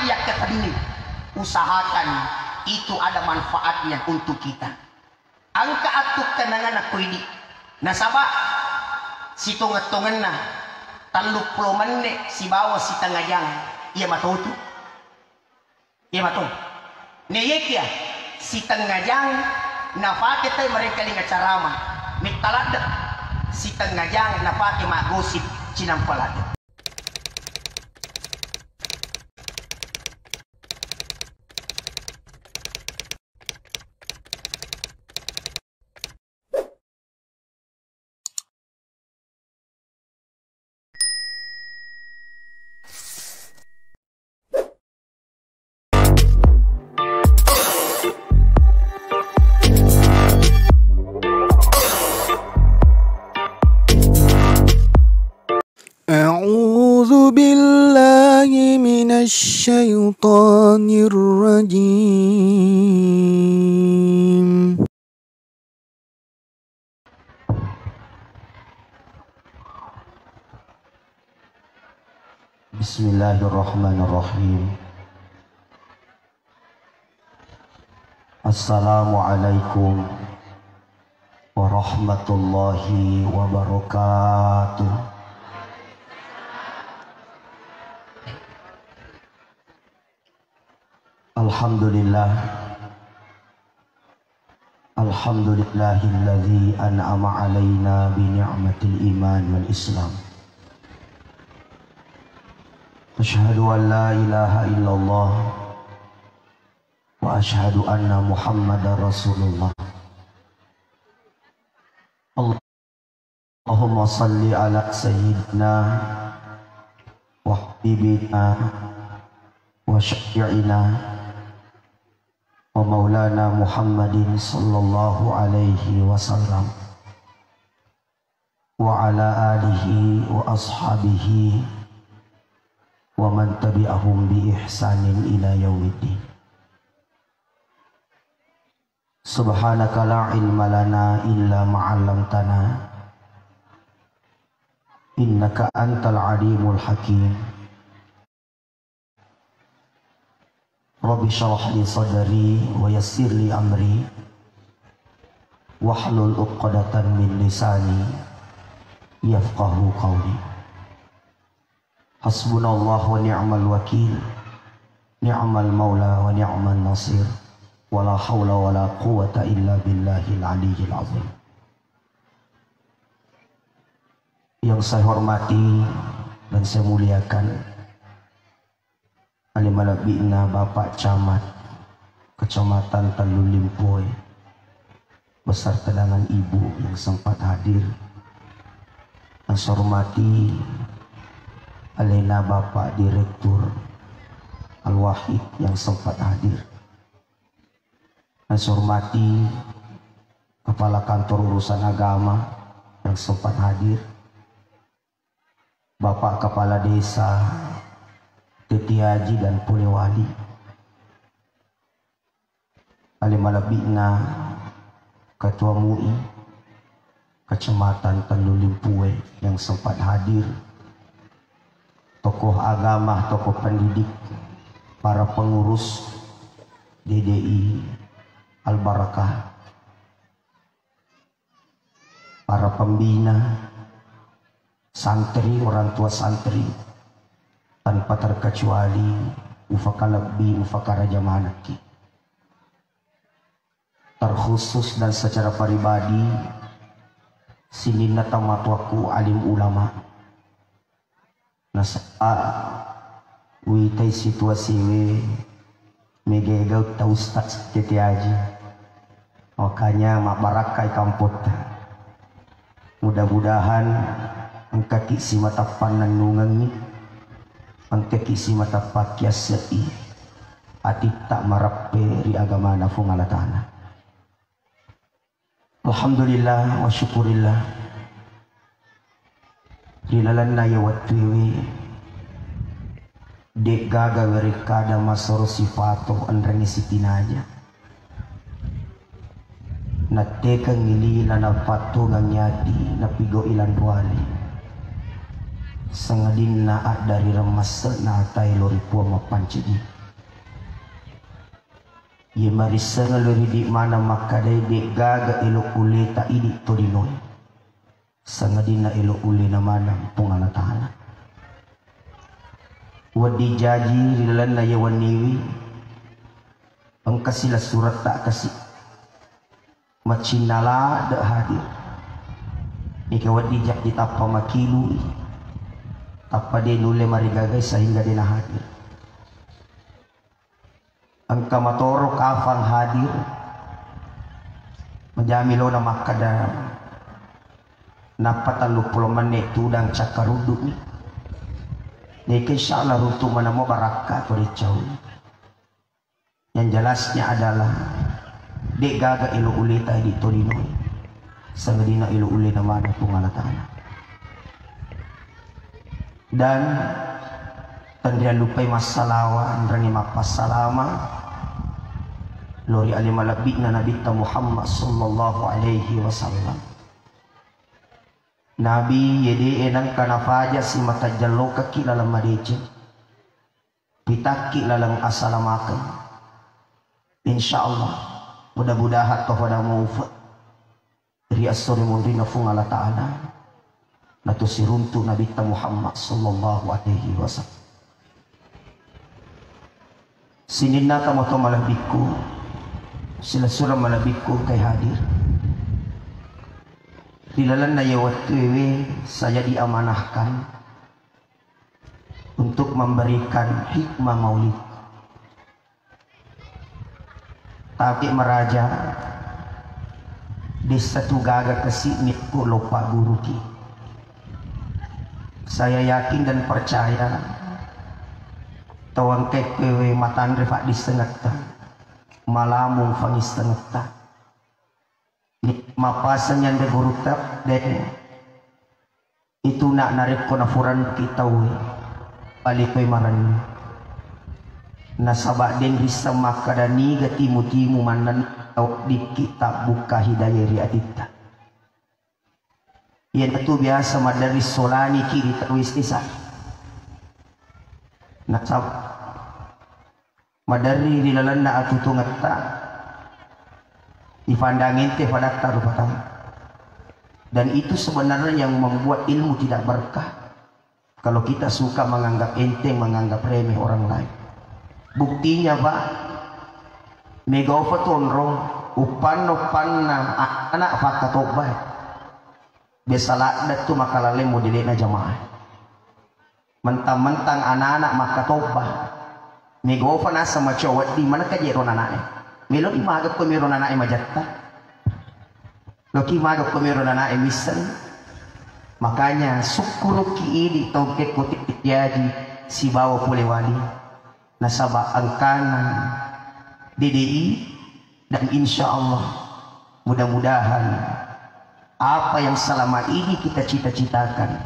dia ketadini, usahakan itu ada manfaatnya untuk kita. Angka atuk kenangan aku ini nasabah si tunget-tungen na 30 menit si bawa si tengah jang iya matau tu iya matau neyek ya si tengah jang nafake tay mereka linga carama mitalada si tengah jang nafake magosip cinampalada. أعوذ بالله من الشيطان الرجيم. Bismillahirrahmanirrahim. Assalamualaikum warahmatullahi wabarakatuh. Alhamdulillahilladzi an'ama alaina bi ni'matil iman wal islam. Asyhadu an la ilaha illallah wa asyhadu anna Muhammadar Rasulullah. Allahumma salli ala sayyidina wa habibina wa syafi'ina wa maulana Muhammadin sallallahu alaihi wasallam wa ala alihi wa ashabihi wa man tabi'ahum bi ihsanin ila yaumiddin. Subhanaka la ilma lana illa ma 'allamtana innaka antal alimul hakim. Rabbi syrah li sadri wa yassir li amri wahlul 'uqdatan min lisani yafqahu qawli. Hasbunallahu wa ni'mal wakil, ni'mal maula wa ni'mal nasir, wala hawla wala quwwata illa billahil aliyyil azim. Yang saya hormati dan saya muliakan Alimalabina Bapak Camat Kecamatan Talulimpoy beserta dengan Ibu yang sempat hadir. Yang saya hormati Alena Bapak Direktur Al-Wahid yang sempat hadir. Yang saya hormati Kepala Kantor Urusan Agama yang sempat hadir. Bapak Kepala Desa Teti Haji dan Polewali, Alimalabina Ketua MUI Kecamatan Talulimpoy yang sempat hadir, tokoh agama, tokoh pendidik, para pengurus DDI Al-Barakah, para pembina, santri, orang tua santri, tanpa terkecuali Ufakalabi Ufakara Jamanaki. Terkhusus dan secara pribadi sinina tamatwaku alim ulama. Nasa witai situasi we megegaw ta Ustaz Teti Haji. Makanya mabarakai kampot. Mudah-mudahan ang kakisi matapan ng nungangi, ang kakisi matapakyas sai atit tak marappe ri agama na fungalatana. Alhamdulillah wa syukurillah. Rilalan na yawat wiwi dek gaga werikada masoro sifato anrani sitinaja na tekang ngilila na patungang yati na pigo ilan wali sangadin na dari remas na atay lori po mapancidi ye marisa nga lori di mana makaday di gaga ilo uli ta idi to dinoy sangadin na ilo uli na manang pungalatana wadi jaji rilan na yawan niwi ang kasila surat tak kasih macinala da hadir ikawat dijak ditapa makilu apa dia nule marigagay sehingga dia hadir ang kamatoro kafang hadir majamilo na makada napatalu menit tudang cakarudu ni Nika insyaallah rutu mana mau barakah pada jauh. Yang jelasnya adalah dek gaga ilu uli tadi tolino sangadina ilu uli nama ada pengalatan dan tandria lupai masalawa andrangi mapas salama lori alim alabikna Nabi Muhammad sallallahu alaihi wasallam Nabi yede enang kana faja si mata jallo kaki lalang madece pitaki lalang assalamakan insyaallah mudah-mudahan kepada maufa dari asori mundina fung Allah ta'ala natu siruntu Nabi Muhammad sallallahu alaihi wasallam sininna tamoto malabiku sila surah malabiku kay hadir dilalan na yawatwewe saya diamanahkan untuk memberikan hikmah maulid tapi meraja di satu gaga kesimit ko lupa guru ki saya yakin dan percaya tawang kekewe matan refak di setengah malamung fangis setengah mapasan yang de guru tap dan itu nak narik ko na furan kita we palikoy maran nasabak den bisa makadani gatimu-timu manan di kitab buka hidayah riadita yan itu biasa madari solani kiri terwis isa nasab madari dilalan na atutungat ta dipandangin teh pada taruh dan itu sebenarnya yang membuat ilmu tidak berkah kalau kita suka menganggap enteng menganggap remeh orang lain. Buktinya pak megawa tonrong upan na anak fakatobay besala datu makalale modele na jamaah mentang-mentang anak-anak makatobah megawa na sama cowok di mana kajero nanane melo imagap ko meron nanane majatta loki magap ko meron nanane misan makanya sukuro kiili tongke ko jadi si bawa pulewali nasaba ang kanan DDI dan insya Allah mudah-mudahan apa yang selama ini kita cita-citakan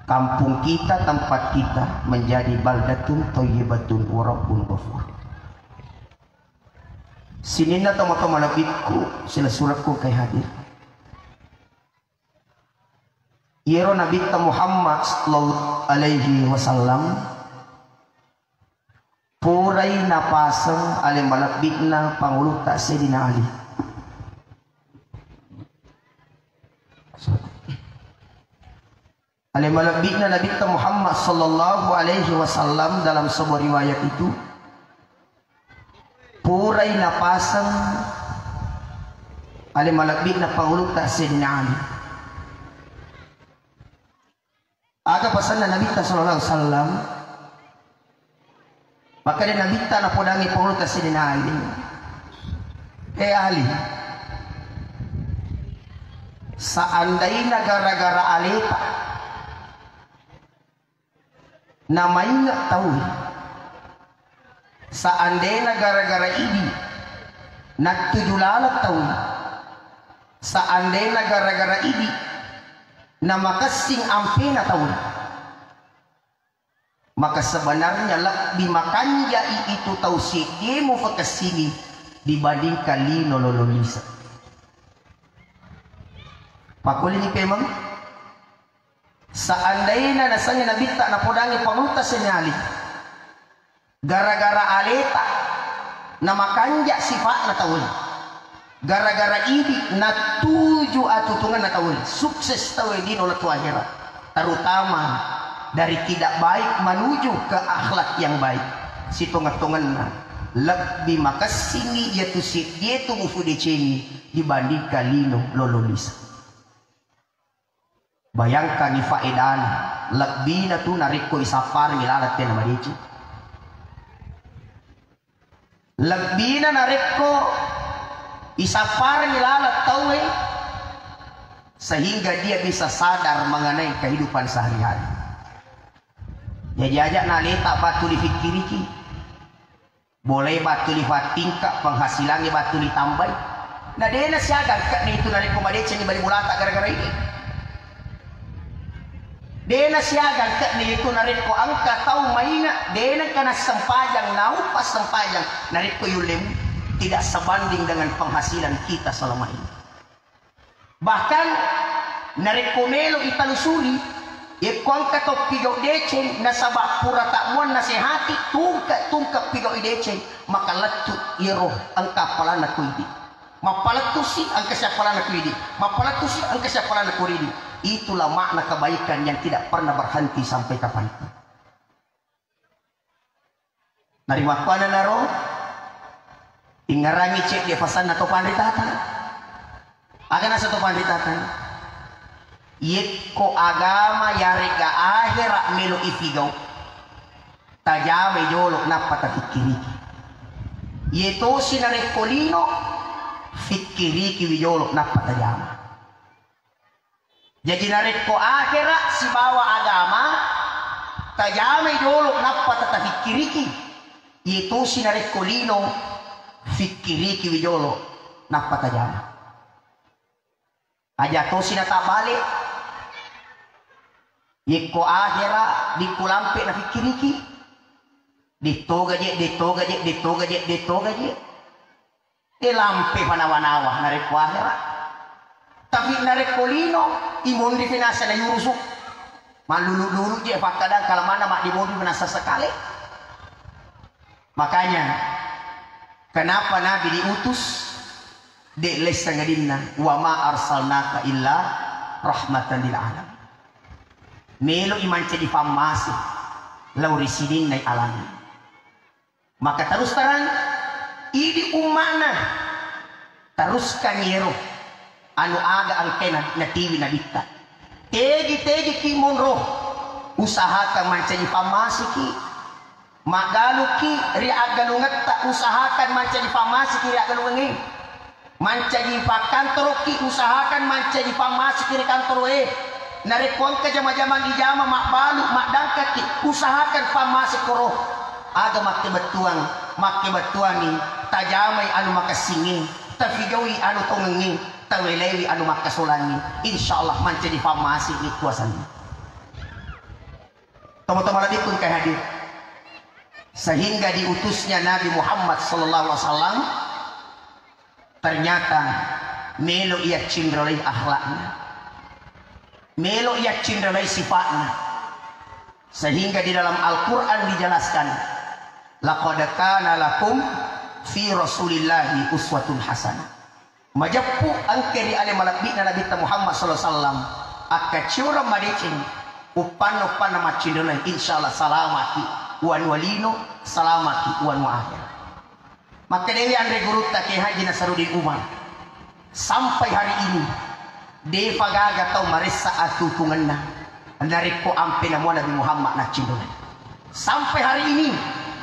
kampung kita tempat kita menjadi baldatun thayyibatun wa rabbun ghafur sinina tama-tama labitku sila suratku kay hadir yero Nabi Muhammad sallallahu alaihi wasallam puray napasang alim malapit na Pangulo ta Sayyidina Ali. Alim malapit na Nabi Muhammad sallallahu alaihi wasallam dalam sebuah riwayat itu puray napasang alim malapit na Pangulo ta Sayyidina Ali. Aga pasan na Nabi sallallahu alaihi wasallam maka dia nabita na podangi Pangulo ta Sayyidina Ali. Ali, seandainya gara-gara alita namanya nggak tahu, seandainya gara-gara ini nak tujuh lalat tahu, seandainya gara-gara ini nama kesing ampena tahu, maka sebenarnya lebih makan jai itu tahu si demo kesini dibandingkan lino lololisa. Pakul ini memang Seandainya nasanya nabita na podangi pangutas senyali gara-gara aleta na makanja sifat na tawul, gara-gara ini na tuju atutungan na tawul, sukses tawul di nolat akhirat, terutama dari tidak baik menuju ke akhlak yang baik. Situngan-tungan na lebih makasini dia tu si dia tu mufu deceni dibandingkan lino lololis. Bayangkan ni faedan lebih na tu narik ko isapar milalat na marici. Lebih na narik ko isapar milalat tahu sehingga dia bisa sadar mengenai kehidupan sehari-hari. Jadi aja naleta batu difikiriki, boleh batu lihat tingkat penghasilannya batu ditambah. Nah dia nasiagan kat ni itu narik ko madece ni bari bulata gara-gara ini. Dia nasiagan kat ni itu narik ko angka tahu mainnya. Dia kena sempajang pas sempajang narik ko yulim tidak sebanding dengan penghasilan kita selama ini. Bahkan narik ko melo italusuri ikon kato pigaw deceng nasabak pura takmuan nasihati tungkap pigaw ideceng maka latut iro ang kapalan na kuidi mapalatusi ang kasyapalan na kuidi mapalatusi ang kasyapalan na kuidi. Itulah makna kebaikan yang tidak pernah berhenti sampai kapanpun. Narima kuana naro ingarangi cek dia pasan na topan ritatan aga na sa topan ritatan ko agama yari ka ahira melo ifigaw tajame jolo na patafikiriki yeto sinarekolino fikiriki wijolo na patajama. Jadi narik ko ahira si bawa agama tajame jolo na patatafikiriki yeto sinarekolino fikiriki wijolo na patajama. Aja to sinatabalik Iko akhira di kulampe na fikiriki ditoga je lampe panawa-nawa narik ko akhira tapi narik kolino imon di finasa na yurusuk malulu-lulu je fakadang kalamana mak di mondi finasa sekali. Makanya kenapa Nabi diutus de lesa ngadinna wa ma arsalnaka illa rahmatan lil alamin. Melo iman di famasi lauri sidin nai alami. Maka terus terang idi umana teruskan yero anu aga ang kena na tiwi na bitta. Tegi ki monro usahakan di famasi ki magalu ki ri agalungat ta usahakan di famasi ki ri agalungi. Di kantor ki usahakan di famasi ki ri kantor narekuan ke jama-jama ijama mak balu mak dangkat ki usahakan famasi koro aga makke betuangi tajamai anu makasingin tafigawi anu tongengi tawelewi anu makasolangi insyaallah di famasi ni kuasani. Teman-teman lagi pun hadir sehingga diutusnya Nabi Muhammad sallallahu alaihi wasallam ternyata melo ia cindrolai akhlaknya, melo ia cindrolai sifatnya, sehingga di dalam Al-Quran dijelaskan laqad kana lakum fi rasulillahi uswatun hasanah majappu angkeri ale malabbi na Nabi Muhammad sallallahu alaihi wasallam akacura madicin upan macindolai insyaallah salamati wan walino salamati wan akhir. Maka Dewi Andre Guruta ke Haji Nasarudin Umar sampai hari ini de pagaga tau marissa atutungan na nariko ampe na mo Nabi Muhammad na cindolai sampai hari ini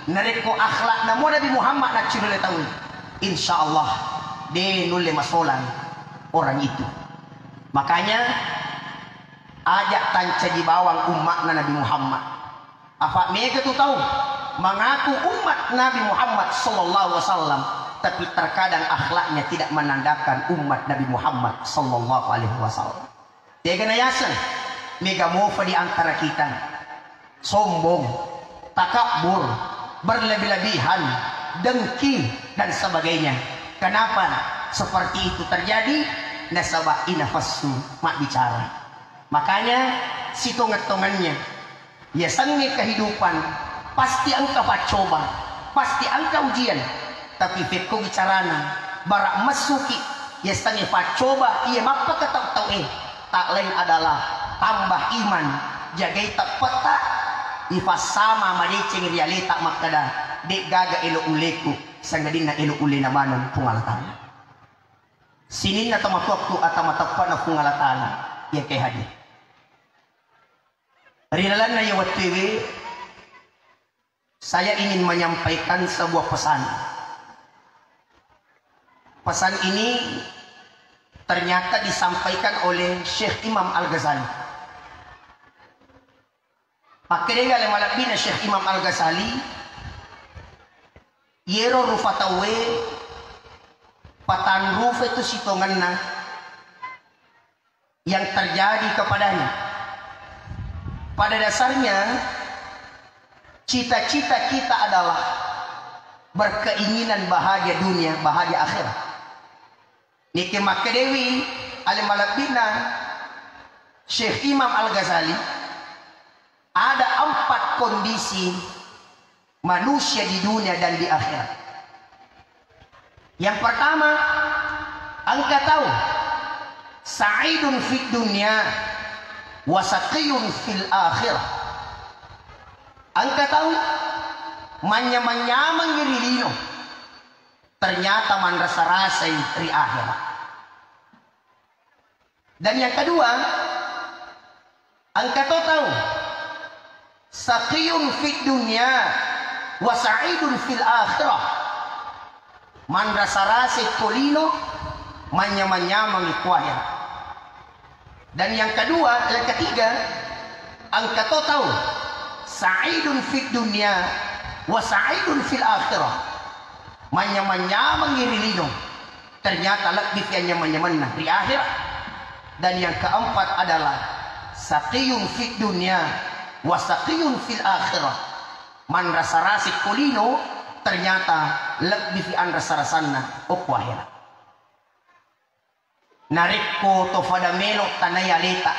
nariko akhlak na mo Nabi Muhammad na cindolai tau insyaallah de nulle masolan orang itu. Makanya ajak tanca di bawang umat na Nabi Muhammad apa mereka tu tahu mengaku umat Nabi Muhammad sallallahu alaihi wasallam tapi terkadang akhlaknya tidak menandakan umat Nabi Muhammad sallallahu alaihi wasallam. Dia kena yasan mega mofa di antara kita sombong, takabur, berlebih-lebihan, dengki dan sebagainya. Kenapa seperti itu terjadi? Nasabah inafassu mak bicara Makanya situngan-tungannya ya sengit kehidupan pasti engkau coba, pasti engkau ujian. Tapi fikku bicarana barak masuki ya sengit coba ia maka ketau tak lain adalah tambah iman jagai tak peta ifas sama madicing realita makada dek gaga elo uleku sangadina elo ule na manon pungalatan sinin na tamatoktu atau matappan na pungalatan ya kay hadir rilalan na yawat TV saya ingin menyampaikan sebuah pesan. Pesan ini ternyata disampaikan oleh Syekh Imam Al-Ghazali. Makanya kalau malabina Syekh Imam Al-Ghazali yero rufatawe patan ruf itu sitongan na yang terjadi kepadanya. Pada dasarnya cita-cita kita adalah berkeinginan bahagia dunia, bahagia akhirat. Niki Makadewi Al-Malabina Syekh Imam Al-Ghazali ada 4 kondisi manusia di dunia dan di akhirat. Yang pertama, engkau tahu sa'idun fid dunya wa saqiyun fil akhirah. Engkau tahu manya-manyamang girilino ternyata man rasa-rasai ri akhirat. Dan yang kedua, engkau tahu saqiyun fid dunya wa sa'idun fil akhirah. Man rasa-rasai tolino manya-manyamang ikuahya. Dan yang kedua, yang ketiga, engkau tahu sa'idun fid dunya wa sa'idun fil akhirah. Manya-manyamang girilino ternyata lebih nyaman-nyaman di akhirat. Dan yang keempat adalah saqiyun fid dunya wa saqiyun fil akhirah. Man rasa-rasik kulino ternyata lebih an rasa-rasanna ukwahirat. Narikko to pada melok tanayalita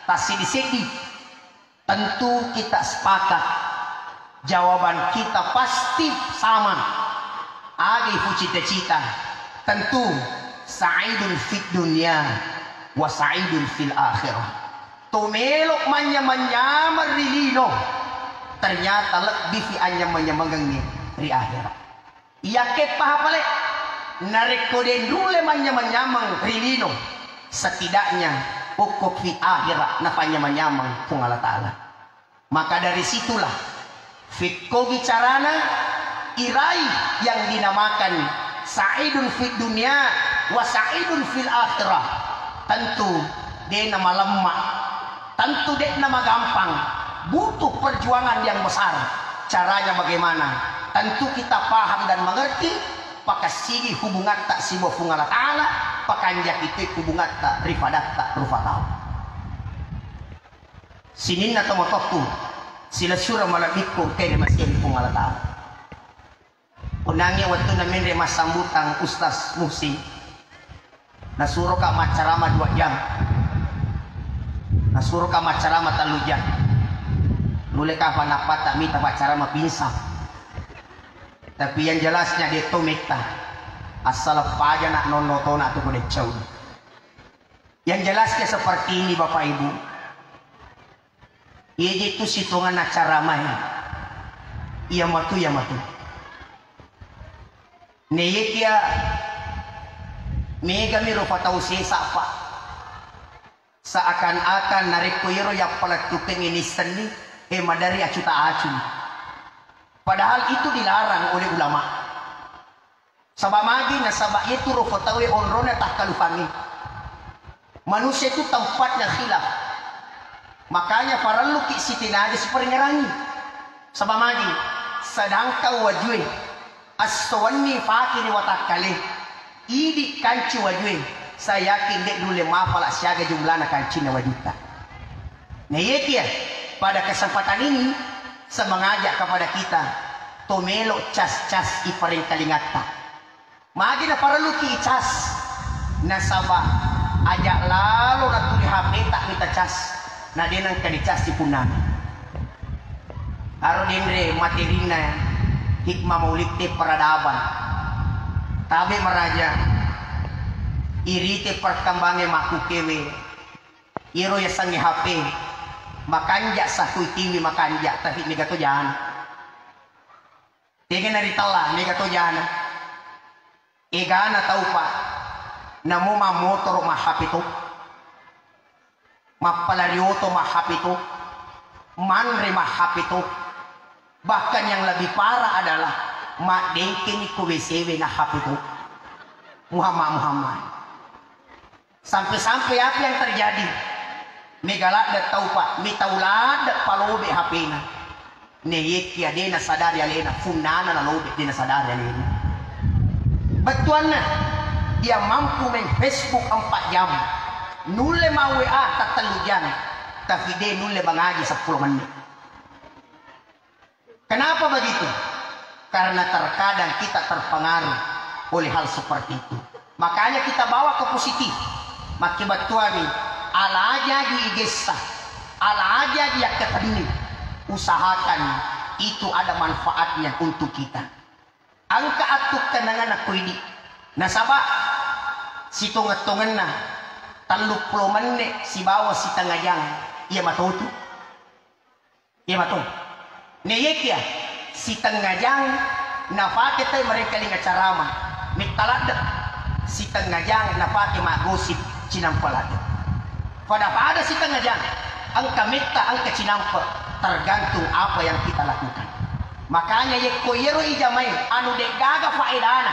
tasidi-sidi. Tentu kita sepakat jawaban kita pasti sama. Agi fu cita-cita tentu sa'idun fid dunya wa sa'idun fil akhirah. Tumelok manya-manya marilino ternyata lebih fi anya manya-mangangnya di akhirat. Iya ke pahapale narekoden dule manya-manyamang rilino setidaknya pokok fi akhirat na panya-manyamang kung Allah Ta'ala. Maka dari situlah fikko bicarana irai yang dinamakan sa'idun fid dunya wa sa'idun fil akhirah. Tentu dia nama lemah, tentu dia nama gampang, butuh perjuangan yang besar. Caranya bagaimana? Tentu kita paham dan mengerti pakasigi hubungan tak sibo fungala ta'ala pakanjak itu hubungan tak rifadat tak rufatau sinin na tomotoku sila syura malabikko kaya masih fungala ta'ala. Unangnya waktu namin remas sambutang Ustaz Musi nasuruh ka macarama 2 jam, nasuruh ka macarama 3 jam, nule ka panapata mita macarama pinsa. Tapi yang jelasnya dia tomekta asal paja nak nonoto nak tu kudet jauh. Yang jelasnya seperti ini Bapak Ibu. Ia itu situngan acara main. Ia matu ya matu. Neyekia mega miro fatau sesa apa seakan-akan narik koiro yang pala tukeng ini seni madari acuta acu, padahal itu dilarang oleh ulama. Sabamagi na sabak itu rofotawe onrona tak kalufangi. Manusia itu tempatnya khilaf, makanya para luki sitinade seperengerangi sabamagi sedangkan wajwe aswani fakini watakale idi kanci wajwe saya yakin dek dulu mafala siaga jumlahnya kanci na wajuta. Nah ya pada kesempatan ini saya mengajak kepada kita tomelo cas-cas iparing kalingata magi na para luki cas nasaba ajak lalu na tuli HP tak kita cas na din ang kanicas si punan aro din re materina hikmah maulite peradaban tabi maraja irite perkembangan makukewe iro ya sangi HP makanja sa kuitiwi makanja tapi ni gato jahan tingin na ritala ni gato jahan igana tau pa namo mamotor mahapito mapalaryoto mahapito manre mahapito bahkan yang lebih parah adalah madengke ni kuwesewe na hapito Muhammad sampai-sampai apa yang terjadi megalak dak tau pa mitaulad dak palobe HP na neyek ya dena sadari alena funana na lobe dena sadari alena batuan na dia mampu main Facebook 4 jam nulle ma WA tak 3 jam tapi dia nulle bangaji 10 menit. Kenapa begitu? Karena terkadang kita terpengaruh oleh hal seperti itu. Makanya kita bawa ke positif. Maki batuan ni ala aja di igesa, ala aja dia ketemu. Usahakan itu ada manfaatnya untuk kita. Angka atuk kenangan aku ini. Nasaba si tunget-tungen na 30 menit si bawa si tengah jang. Iya matutu. Iya matu. Neyek ya si tengah jang nafake tay mereka linga carama. Mitalad si tengah jang nafake magosip cinampalad. Pada si tengah jang angka mita angka cinampa tergantung apa yang kita lakukan. Makanya yeko yero ijamai anu de gaga faedana,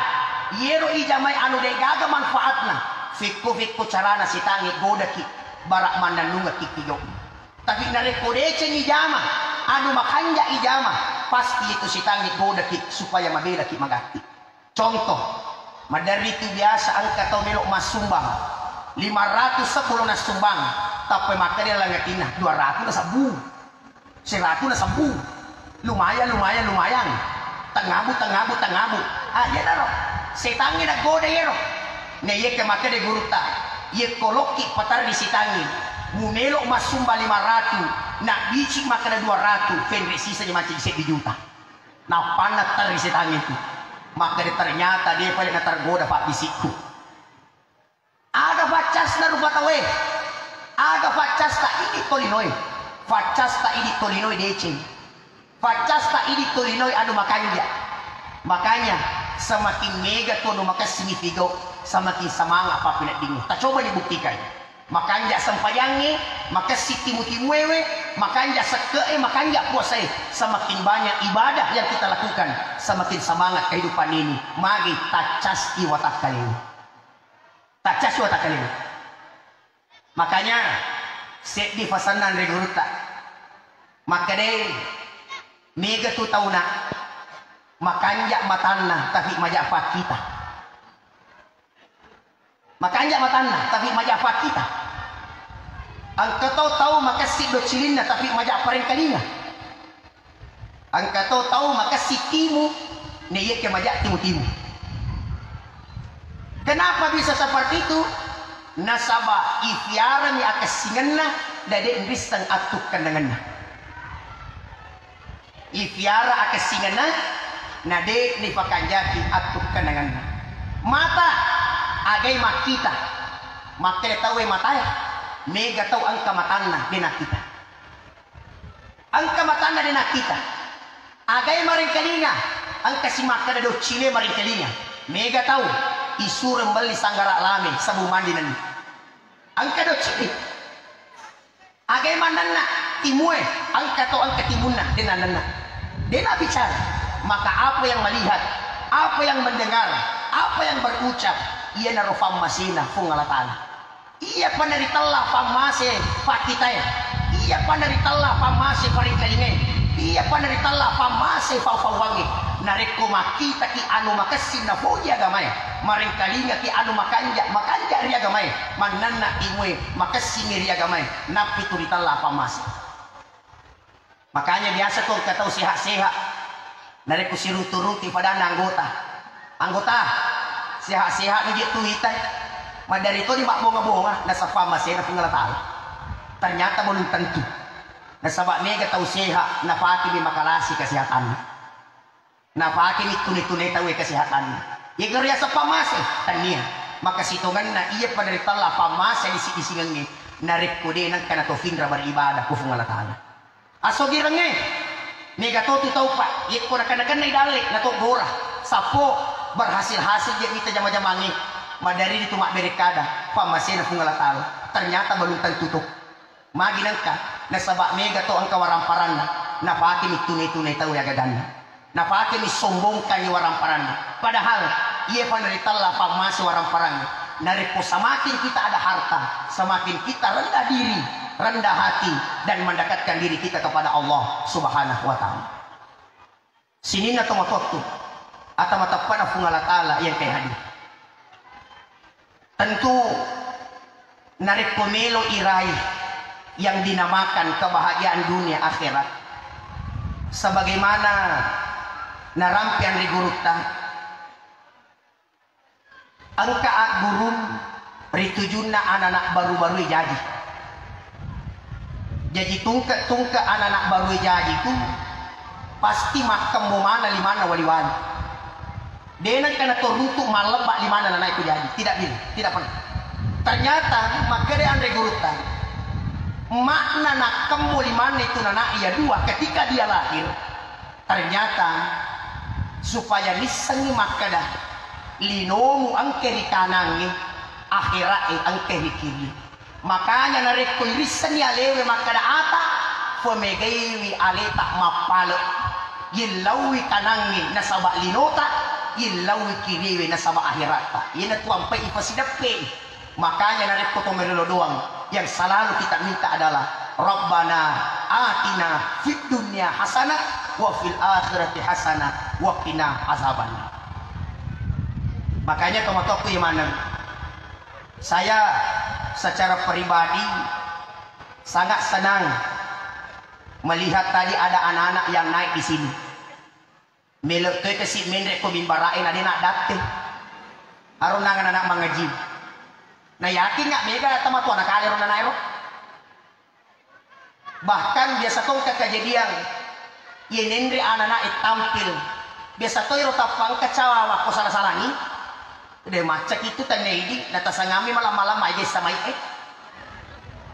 yero ijamai anu de gaga manfaatna. Fikku carana si tangi goda ki barak mandanunga kikiyo. Tapi narekodece ijama anu makanja ijama pasti itu si tangi goda ki supaya mabela ki magati. Contoh, madari itu biasa angka tau melok mas sumbang 510 na sumbang tapi makanya langatina 200 na sabu 100 na sabu lumayan tangabu ya daro setangi na goda yero na ye ke makanya guruta ye koloki patar di setangi munelo masumba 500 na bicik makanya 200 pendek sisa ni macam 1 juta na panat tar di setangi itu makanya ternyata dia paling tergoda pak bisikku ada facas na rupatawe ada facas tak ini tolinoi facas tak ini tolinoi dece facas tak ini tolinoi anu makanya semakin mega tu anu maka signifigo semakin semangat apa pinak dingin tak coba dibuktikan makanya sampayangi maka si timu-timuewe makanya sekee makanya puasa semakin banyak ibadah yang kita lakukan semakin semangat kehidupan ini magi tacas iwatak kali tacas iwatak kali makanya set di fasanan reguruta maka deh mega tu tahu nak makanya matana tapi majafat kita makanya matana tapi majafat kita angka tahu maka si docilina tapi majak paring kalinya angka tahu maka si timu ni ke majak timu kenapa bisa seperti itu nasaba ifiara ni akasinganna dade indistang atuk kandanganna ifiara akasinganna nade ni pakanjaki atuk kandanganna mata agai makita makanya tahu mata ya mega tahu angka matana dina kita angka matana dina kita agai maring kalinga angka si makada do cile maring kalinga mega tahu isu rembali sanggara lame sabu mandi nani angka do cile agai mandanna timue angka tahu angka timunna dina nana dina bicara maka apa yang melihat apa yang mendengar apa yang berucap ia narofam masina fungalatana iya panaritalla famase fakitae iya panaritalla famase farikalinge iya panaritalla famase fawawangi nareko makita ki anu makasin na foja gamay maring kalinga ki anu makanja ria gamay mananna imwe makasin ria gamay napi turitalla famase makanya biasa tuh katau sehat-sehat nareko siruturuti pada anggota sehat-sehat nujik tuitai Madari itu di bunga-bunga nasa pharmacy na pingalatala. Ternyata belum tentu. Nasabak mega tahu sehat, napaki mi makalasi kesehatan. Napaki mi tunai-tunai tahu kesehatan. Ia geria sa pharmacy tania. Maka situngan na iya padarita la pharmacy di sisi-sisingan ni narik ko din ang kanato finra beribadah ko fungalatala. Aso girang ni. Mega to tahu pa. Iya ko na kanakan na idalik na to gora. Sapo berhasil-hasil dia kita jama-jamangi. Madari dito berikada pharmacy na fungalatala. Ternyata belum tentu. Maginan ka, nasaba mega to ang kawaramparan na, napaki mi tunay-tunay tayo agadan na. Napaki mi sombong kayo waramparan na. Padahal, iya pa naritala pagmasi waramparan na. Naripo samakin kita ada harta, samakin kita rendah diri, rendah hati, dan mendekatkan diri kita kepada Allah Subhanahu wa Ta'ala. Sini na tumatot atau matapan na fungalatala yang kay hadir. Tentu, naripo melo iray yang dinamakan kebahagiaan dunia akhirat sebagaimana narampian rigurukta angka agurun ritujunna anak-anak baru-baru jadi tungka anak-anak baru jadi itu pasti makam mana limana wali-wali denang kana turuntuk malam bak limana anak itu jadi tidak pernah ternyata makanya rigurukta makna nak kamu liman itu nana ia dua ketika dia lahir ternyata supaya lisangi makadah linomu angke di kanangi akhirat angke di kiri makanya narik lisan ya lewe makadah ata pemegawi aleta mapalo yilawi kanangi nasaba linota yilawi kiriwe nasaba akhirat ina tuampai ipasidape makanya narik kotomerelo doang yang selalu kita minta adalah Rabbana atina fid dunya hasanah wa fil akhirati hasanah wa qina azabannar. Makanya tomatokku imanan saya secara pribadi sangat senang melihat tadi ada anak-anak yang naik di sini. Melok ke si mendrek ko bimbarain ada nak datte. Aron nangan anak mengaji. Nah yakin nggak mega teman tuan kali orang nairo. Bahkan biasa tuh kejadian yenendri anak-anak tampil biasa tuh iro tapang kecawa ko salah-salah ni. Deh macak itu tanedi nata sangami malam-malam aja sama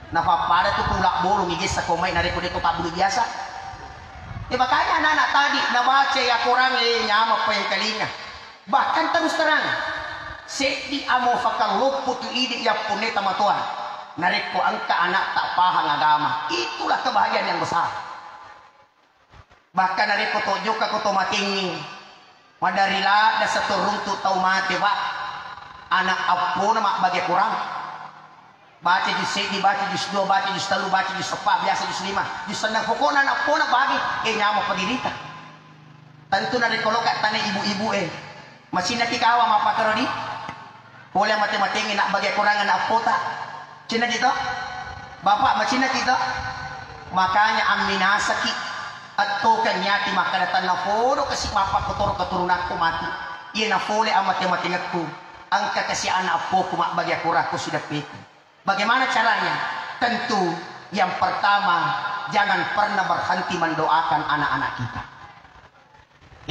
napapada tuh tulak bolong aja sa komay nari ko dito kabulu biasa. Makanya anak-anak tadi nabaca ya kurang nyama pa yung kalinga. Bahkan terus terang sedi amo fakal luput idi ya puneta matuan narik ko angka anak tak pahang agama itulah kebahagiaan yang besar bahkan narik ko tojo ka ko tomating madarila da sa turung tu tau mati ba anak apo na makbagi kurang baca jus sedi baca jus dua baca jus telu baca jus sepa biasa jus lima jus senang pokoknya anak apo na bagi nyamo padirita tentu narik ko lokat tanah ibu-ibu masih nakikawa mapakarodi boleh mati-mati nak bagi kurangan apa tak? Cina kita, bapak macam kita, makanya amina sakit atau kenyati maka datang naforo kasih mapak keturunanku mati. Ia nafole amat-amat ingatku. Angka kasih anak apa ku mak bagi aku sudah pikir. Bagaimana caranya? Tentu yang pertama jangan pernah berhenti mendoakan anak-anak kita.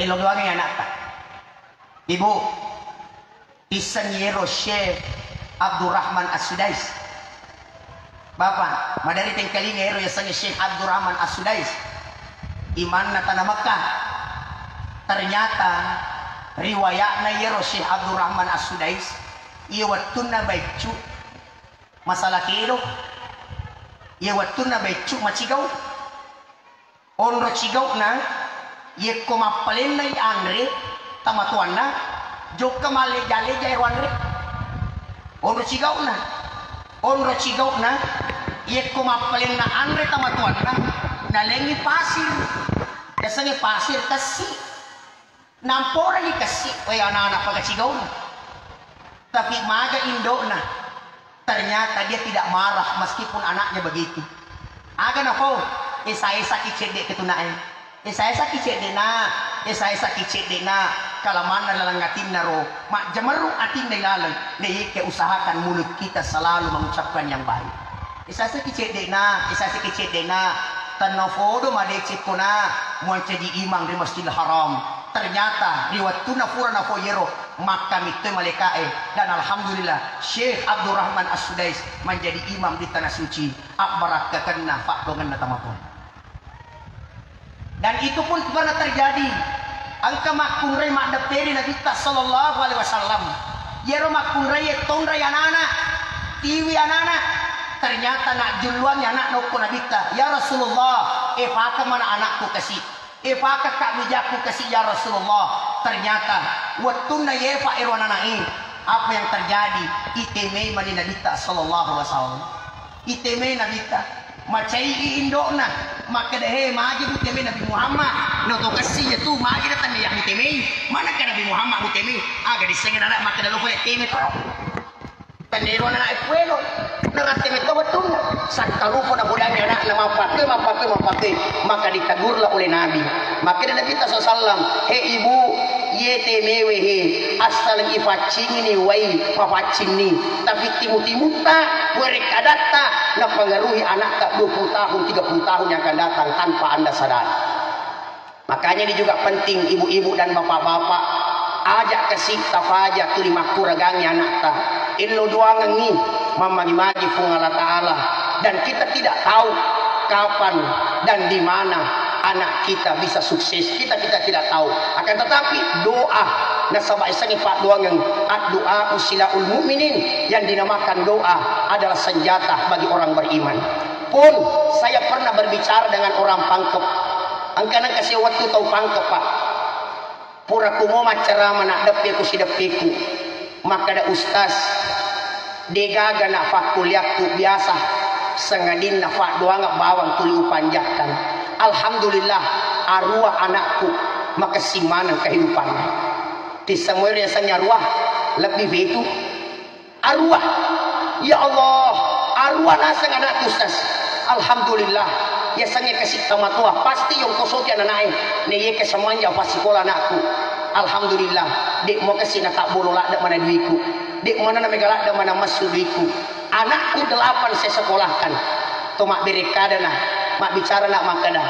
Elo doangnya anak tak. Ibu Isanyero Syekh Abdurrahman As-Sudais. Bapak, madari tengkali ngero yasanya Syekh Abdurrahman As-Sudais. Iman na tanah Mekah. Ternyata riwayatna yero Syekh Abdurrahman As-Sudais iya watuna baicu masalah kilo. Iya watuna baicu macigaw. Onro cigaw na iya kumapalin na iangre tamatuan na jok kemali jale jai wanre onro cigaw na iya kumapalin na angre tamatuan na nalengi pasir dasanya pasir kasi nampora ni kasi way anak-anak pagasigaw na tapi maga indo na ternyata dia tidak marah meskipun anaknya begitu aga na po saya sakit cede ketunain saya sakit cede na esa kicit dina kalamana lalangatin naro mak jamaru ating nilalang ke usahakan mulut kita selalu mengucapkan yang baik. Esa kicit dina tanafodo madecit kuna mau jadi imam di Masjidil Haram. Ternyata riwayat tuna purana foyero maka mitu malekae dan alhamdulillah Syekh Abdurrahman As-Sudais menjadi imam di tanah suci akbarat kekenna fakdongan natamapun. Dan itu pun pernah terjadi. Angka makungrai makdaperi Nabi sallallahu alaihi wasallam. Yero makungrai tongrai anak-anak, tiwi anak-anak. Ternyata nak juluannya anak noko Nabi ya Rasulullah, efaka mana anakku kasih. Efaka kak mijaku kasih ya Rasulullah. Ternyata watuna yefa irwana nain. Apa yang terjadi? Iteme mani Nabi sallallahu alaihi wasallam. Iteme Nabi macai indokna maka deh magi buteme Nabi Muhammad no to kasih itu magi datang yang iteme mana kan Nabi Muhammad buteme aga disengen anak maka dalu boleh teme to tandero na puelo narateme to betul sakalupo na budaya anak na mapake maka ditagurlah oleh Nabi maka Nabi sallallahu he ibu yete mewe he asal ifacing ini wai papacing ni tapi timu-timuta mereka data na pengaruhi anak tak 20 tahun 30 tahun yang akan datang tanpa anda sadar. Makanya ini juga penting ibu-ibu dan bapak-bapak ajak kasih tafaja kelima kuragangnya anak ta illo doang ni mamagi-magi Allah Ta'ala dan kita tidak tahu kapan dan di mana anak kita bisa sukses kita tidak tahu akan tetapi doa nasabah isangi pak doa yang doa usilaul mukminin yang dinamakan doa adalah senjata bagi orang beriman pun saya pernah berbicara dengan orang Pangkep angkana kasih waktu tahu Pangkep pak pura kumo ceramah nak depiku si depiku maka ada ustaz degaga nak fakuliakku biasa sengadin nak fak doa ngak bawang tuli upanjakan alhamdulillah arwah anakku maka simanan kehidupannya di semua rasanya arwah lebih itu arwah ya Allah arwah nasa anak ustaz alhamdulillah ya sanya kasih sama tua pasti yang kosoti anak nih ke semuanya pas sekolah anakku alhamdulillah dek mau kasih nak tak bololak dak mana duitku dek mana nak megalak dak mana masuk duitku anakku 8 saya sekolahkan to mak berekada nah mak bicara nak makada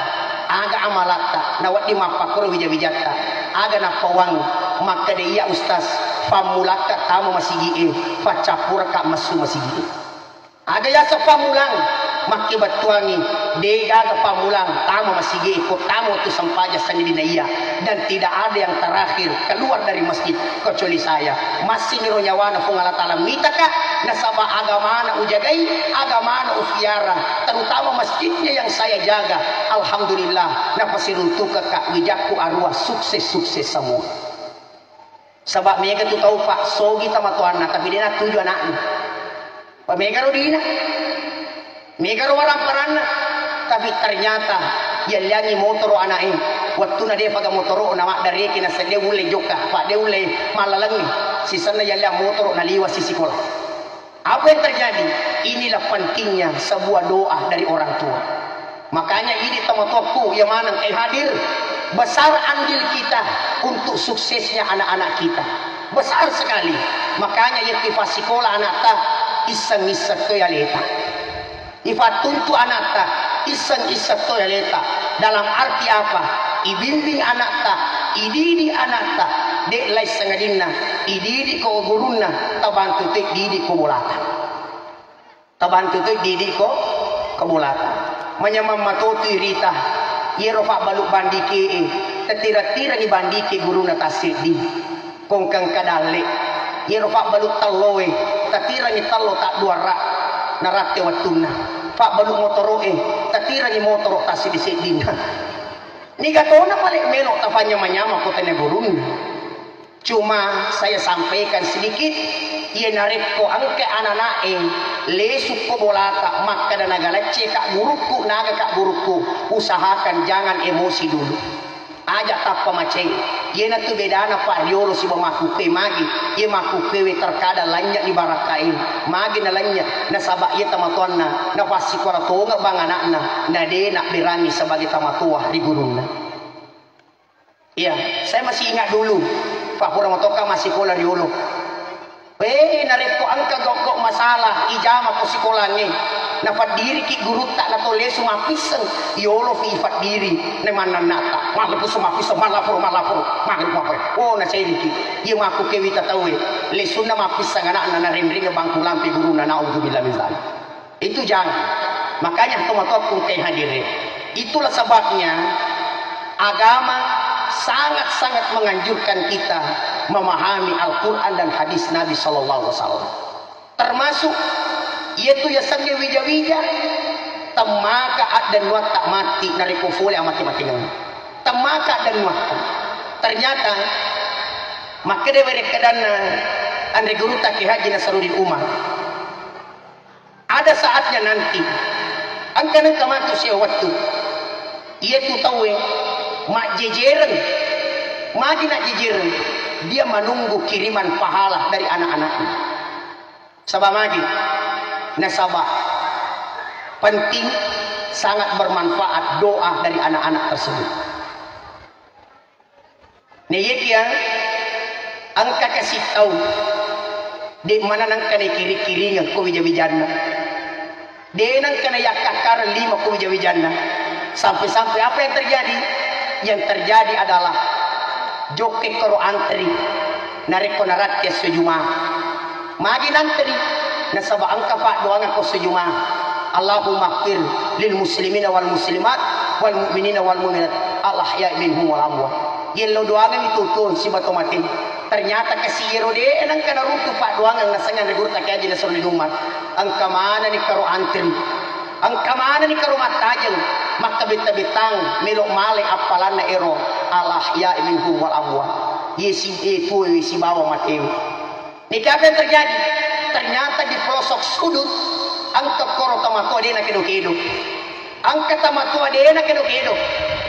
aga amalata nawat di mapakro wija-wijata aga na pawang maka dia ustaz pamulaka tamu masih gie pacapura ka masu masih gie aga ya pamulang maki batuangi dega ke pamulang tamu masih gie ko tamu tu sampaja sendiri iya dan tidak ada yang terakhir keluar dari masjid kecuali saya masih nironyawana pung Allah Ta'ala mitaka nasabah agama na ujagai agama na ufiara terutama masjidnya yang saya jaga alhamdulillah napasiruntuk ke kak wijakku arwah sukses semua sebab mereka tu tahu pak sogi sama tuanna tapi dia nak tuju anaknya pak mereka rodina mereka orang peranna tapi ternyata yang lagi motor anaknya waktu na dia pakai motor nama dari kena sedih boleh joka pak dia boleh malalangi sisanya yang lihat motor na liwas sisi sekolah apa yang terjadi inilah pentingnya sebuah doa dari orang tua makanya ini teman-temanku yang mana hadir besar andil kita untuk suksesnya anak-anak kita besar sekali makanya yang tifas sekolah anak ta iseng-iseng ke yaleta ifatuntu anak ta iseng-iseng ke yaleta dalam arti apa ibimbing anak ta ididi anak ta dek lai sengadinna ididi ko gurunna tabantu tek didi ko bolata tabantu tek didi ko bolata menyamam matotu irita yero fa baluk bandike tetira-tira ni bandike guruna tasidi kongkang kadale yero fa baluk talloe tetira ni tallo tak duara narate watuna fa baluk motoroe tetira ni motoro tasidi sedina ni gatona paling melo tafanya manyama kota guruna cuma saya sampaikan sedikit ia narik ko angke ananae lesuk ko bolata maka dan nagalace kak guruku naga kak guruku usahakan jangan emosi dulu aja tappa maceng ia na tu bedana pak riolo si bamaku ke magi ia maku kewe terkada lanya di barakain magi na lanya na sabak ia tamatuanna na pasti kuara tonga bang anakna na de nak berangi sebagai tamatua di guruna Iya, saya masih ingat dulu Pak Pura Motoka masih sekolah di Ulu. Nareko angka gok masalah ijama ko sekolah ni. Nafat diri ki guru tak na tole suma pisang. Yolo fi fat diri ne mananata. Malapu suma pisang malapur. Makin apa? Oh na saya ki. Iya maku kewita tahu le sunna ma pisang anak na ring bangku lampi guru na naudzubillah min zalik. Itu jangan. Makanya tomato pun teh hadir. Itulah sebabnya agama sangat-sangat menganjurkan kita memahami Al-Quran dan hadis Nabi Sallallahu Alaihi Wasallam. Termasuk yaitu ya sange wija-wija temaka dan nuat tak mati dari kufuli mati-mati nang. Temaka dan nuat. Ternyata maka dia berkedana andre guru tak haji Nasruddin Umar. Ada saatnya nanti angkana kamatu sia waktu. Yaitu tahu mak jejeran magi nak jejeran dia menunggu kiriman pahala dari anak-anaknya sabah magi nasabah penting sangat bermanfaat doa dari anak-anak tersebut niyek yang angka kasih tahu di mana nang kena kiri-kiri yang ku wija-wijana di nang kena yakakar 5 ku wija-wijana sampai-sampai apa yang terjadi? Yang terjadi adalah joke karo antri nareko narat ke sejumah magi nantri nasaba angka pak doang ko sejumah Allahumma fir lil muslimina wal muslimat wal mu'minina wal mu'minat Allah ya minhum wal amwat yello doang itu tuh si batomatin ternyata kasiro de nang kana rutu pak doang ang nasangan regurta kaya di Nasruddin Umar angka mana ni karo antri angka mana ni karo matajeng maka betang melok male apalan na ero Allah ya minhum wal amwat yesi itu yesi bawa mateu ni apa yang terjadi ternyata di pelosok sudut angka koro tamato dia nak kedo-kedo angka tamato dia nak kedo-kedo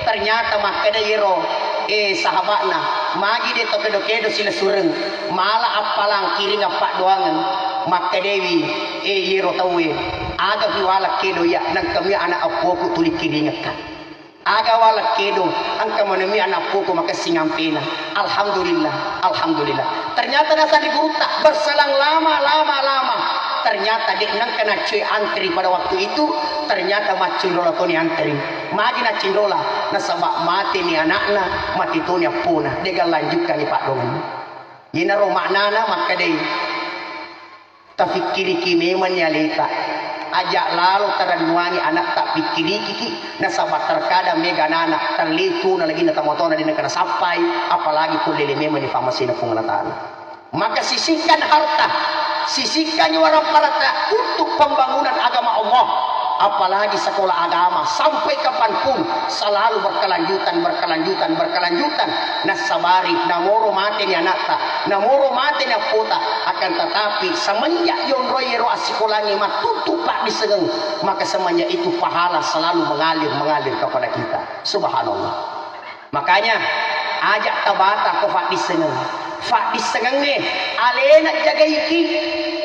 ternyata maka ada ero sahabatna magi dia to kedo-kedo sila sureng mala apalang kiri ngapak doangan maka dewi ero tawe aga wala kedo ya nang kami anak apoku tuli kiri ngakan aga wala kedo angka manemi anak apoku maka singampena alhamdulillah ternyata nasa di guru tak berselang lama ternyata dia nang kena cuy antri pada waktu itu ternyata macundola to ni antri magi na cindola nasaba mati ni anakna mati to ni apuna dia lanjutkan ni pak dong ina ro maknana maka dei tafikiri ki memang nyalita ajak lalu teranuangi anak tak pikiri kiki nasabah terkadang mega anak terlitu na lagi na tamotona di negara sampai apalagi kulele memang di famasi na pengelatan maka sisihkan harta sisihkan warang parata untuk pembangunan agama Allah apalagi sekolah agama sampai kapanpun selalu berkelanjutan nasabari namoro mati ni anak tak namoro mati ni apota akan tetapi semenjak yon royero asikolangi matutup pak disegeng maka semenjak itu pahala selalu mengalir kepada kita subhanallah makanya ajak tabata ko pak disegeng ni alena jaga iki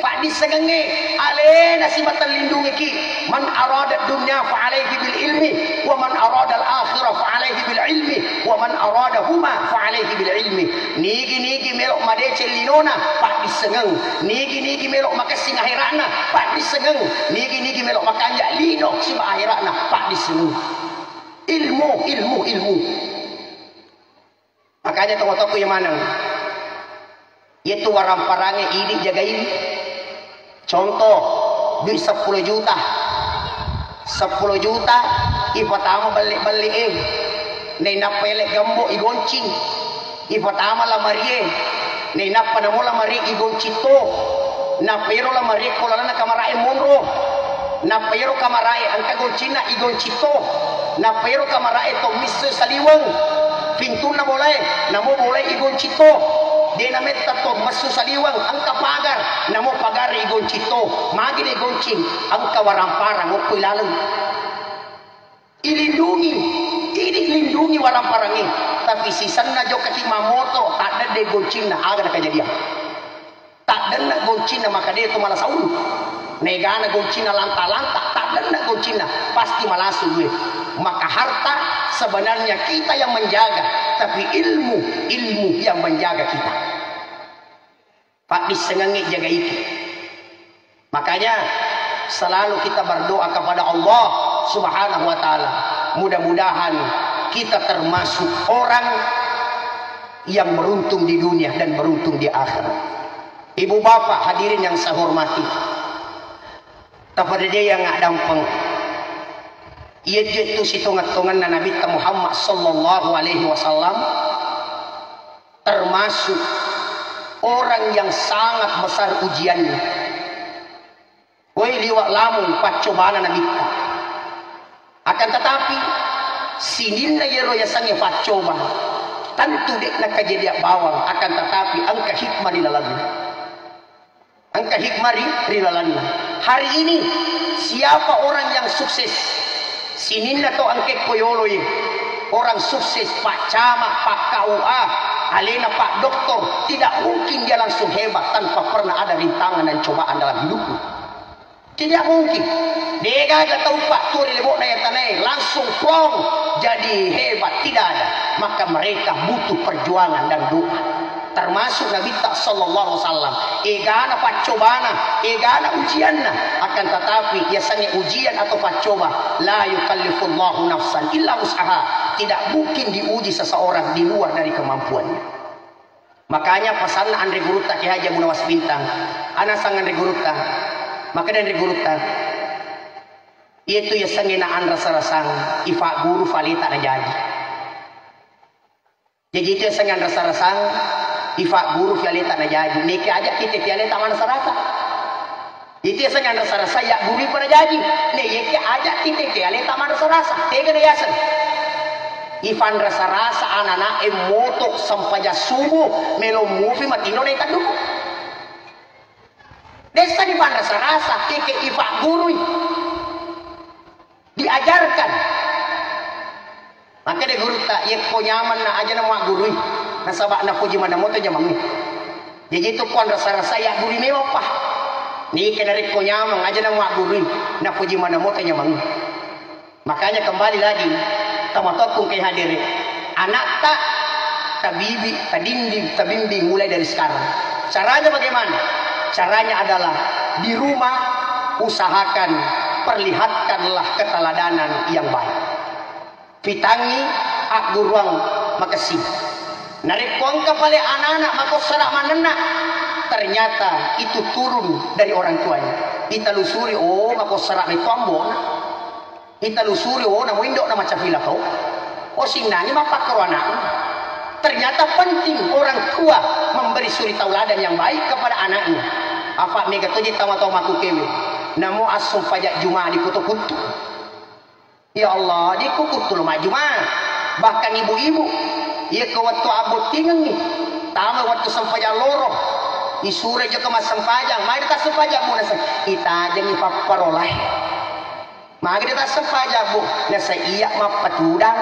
pak disegeng ni alena si lindungi ki man arada dunya fa alaihi bil ilmi wa man arada al akhirah fa alaihi bil ilmi wa man arada huma fa alaihi bil ilmi nigi melok madece linona pak disegeng nigi melok makasing akhiratna pak disegeng nigi melok makanja lino si akhiratna pak disegeng ilmu makanya toko-toko yang mana yaitu warang parange ini jaga ini contoh duit 10 juta ipatama balik nei napelek gambo igoncing ipatama la marie nei napanamula marie igoncito napero la marie kolana kamarae monro napero kamarae angka goncina igoncito napero kamarae to misu saliwang pintu na boleh igoncito dia namet tato masu saliwang angka pagar namo pagar igoncito magi de goncing angka warampara ngokoy lalang ilindungi waramparangin tapi sisan na jo kati mamoto tak ada de goncing na aga na kejadian tak ada na goncing na maka dia tu malas saulu negana goncing na lanta tak ada na goncing na pasti malasu gue Maka harta sebenarnya kita yang menjaga, tapi ilmu yang menjaga kita. Pak disengengi jaga itu. Makanya selalu kita berdoa kepada Allah Subhanahu wa taala. Mudah-mudahan kita termasuk orang yang beruntung di dunia dan beruntung di akhirat. Ibu bapak hadirin yang saya hormati. Kepada dia yang dampeng. Ia itu situngan-tungan Nabi Muhammad sallallahu alaihi wasallam termasuk orang yang sangat besar ujiannya. Woi liwat lamun pacobaan Nabi. Akan tetapi sininna yero ya sange pacoba. Tentu dek nak kejadian bawang, akan tetapi angka hikmah di dalamnya. Angka hikmah di dalamnya. Hari ini siapa orang yang sukses? Sinin atau angket koyoloi, orang sukses Pak Camat, Pak KUA, alena Pak Doktor, tidak mungkin dia langsung hebat tanpa pernah ada rintangan dan cobaan dalam hidupnya. Tidak mungkin. Dia gak tahu Pak tuh di lebok naya tanah langsung plong jadi hebat, tidak ada. Maka mereka butuh perjuangan dan doa. Termasuk Nabi sallallahu alaihi wasallam. Egana pacobana, egana ujianna. Akan tetapi biasanya ujian atau pacoba la yukallifullahu nafsan illa wus'aha. Tidak mungkin diuji seseorang di luar dari kemampuannya. Makanya pesan Andre Guruta Ki Haji Munawas Bintang, ana sang Andre Guruta. Maka Andre Guruta itu ya sangina an rasa-rasang ifa guru falita na jadi. Jadi itu ya sangan rasa-rasang ifa guru fialita na jadi. Niki aja kita fialita mana sarasa. Itu ya sangan rasa-rasa ya guru pada jadi. Niki aja kita fialita mana sarasa. Tega na yasan. Ifan rasa-rasa anak-anak emotok sampaja subuh melo movie matino na itanduk. Desa di mana rasa-rasa kita ifa guru diajarkan. Maka dia guru tak ya ko nyaman na aja nama guru nasabak na puji mana moto jamang ni. Jadi itu kuan rasa-rasa ya guru mewah pah. Ni kenari ko nyaman aja nama guru na puji mana moto jamang ni. Makanya kembali lagi tamatokung kay hadiri. Anak tak tabibi, tabimbing mulai dari sekarang. Caranya bagaimana? Caranya adalah di rumah usahakan perlihatkanlah keteladanan yang baik. Fitangi ak guruang makasih. Narik kuang kepala anak-anak maka sarak manena. Ternyata itu turun dari orang tuanya. Kita lusuri oh maka sarak ni tombon. Kita lusuri oh na window na macam villa kau. Oh sinani mapak ke anak. Ternyata penting orang tua memberi suri tauladan yang baik kepada anaknya. Apa mega tu kita tahu maku kewe. Namo asum pajak Jumat di kutu-kutu. Ya Allah, di kutu lo maju mah. Bahkan ibu-ibu, ia ke waktu abot tinggal ni. Tama waktu sampajak loro. Isure juga mas sampajang. Mari kita sampajak bu nasa. Kita aja ni paparolai. Mari kita sampajak bu nasa iya mapatudang.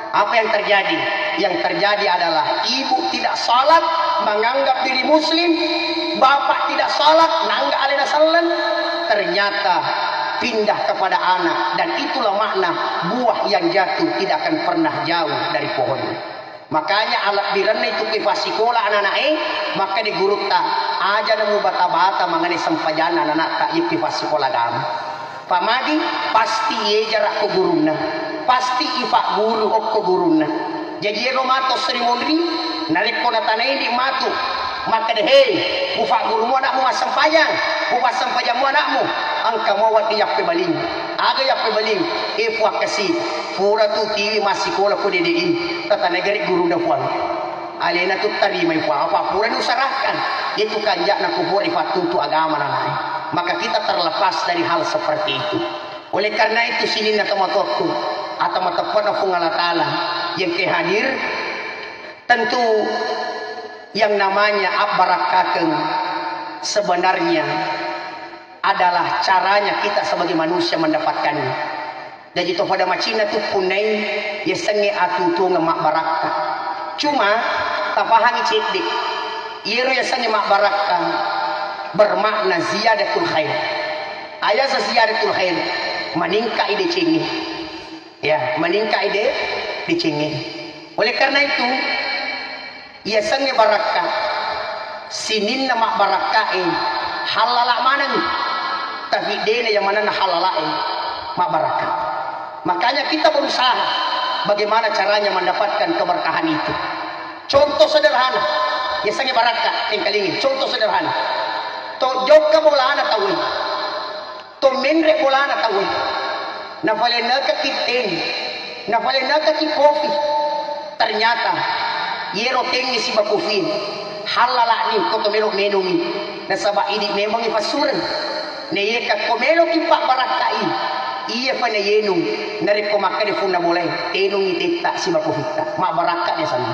Apa yang terjadi? Yang terjadi adalah ibu tidak salat, menganggap diri muslim. Bapak tidak salat, nangga alena salan. Ternyata pindah kepada anak, dan itulah makna buah yang jatuh tidak akan pernah jauh dari pohonnya. Makanya alat birana itu kifasikola anak-anak maka di guru tak aja nemu bata-bata mengenai sempajana anak-anak tak kifasikola agama. Pak Madi pasti ye jarak ke guruna, pasti ifak guru ke guruna. Jadi ero mato seremoni narik kona tanai di matu. Maka deh, hei, ufak gurumu anakmu masam pajang, ufak sampajangmu anakmu, angka mawat iyak pebaling, aga iyak pebaling, ifuak kasih, pura tu tiwi masih kola ko DDI, tata negeri guru dah puan, alena tu terima ifuak, apa pura diusarahkan, itu kanjak nak kubur ifak tu agama nanai, maka kita terlepas dari hal seperti itu. Oleh karena itu sini nak matoku, atau matapan aku ngalatala yang kehadir, tentu yang namanya abarakakeun sebenarnya adalah caranya kita sebagai manusia mendapatkannya. Jadi itu pada macina tu punai ya senge atu tu ngemak barakah. Cuma tapahangi cedik. Ieu ya senge mak barakah bermakna ziyadatul khair. Aya ziyadatul khair meningkat ide cengi. Ya, meningkat ide dicingin. Oleh karena itu, ia sange barakah. Sinin nama barakah halala mana nih? Tapi dene yang mana halala mak barakah. Makanya kita berusaha bagaimana caranya mendapatkan keberkahan itu. Contoh sederhana, ya sange barakah yang kali ini. Contoh sederhana. To jokka bolana tahu. To menre bolana tahu. Na vale naga kiten, na vale naga ki kopi. Ternyata yero tengi si bakufin halala ni ko to melo menumi na saba ini memang ipasuran ne ye ka ko melo ki pak barakai iya pa ne yenung nari ko makade funa boleh tenung itita si bakufita ma baraka dia sana.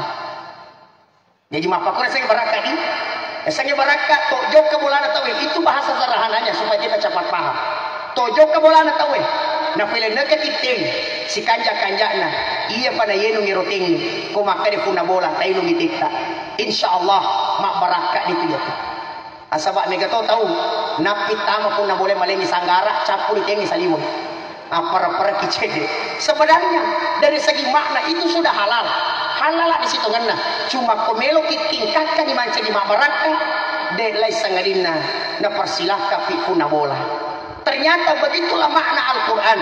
Jadi mapakura saya baraka ni saya baraka to jokka bolana tahu itu bahasa sederhananya supaya kita cepat paham. To jokka bolana tahu na pele naka kiting si kanja-kanjana iya pada yenung iroteng ko makade funa bola tainung itikta insyaallah mak barakat itu ya asaba mega tahu napit tama funa boleh malengi sanggara capul itengi saliwon apa-apa kicede sebenarnya dari segi makna itu sudah halal di situ ngena cuma komelo kitingkatkan di manca di mak barakat de lai sangarina na persilahkan pi funa bola. Ternyata begitulah makna Al-Quran.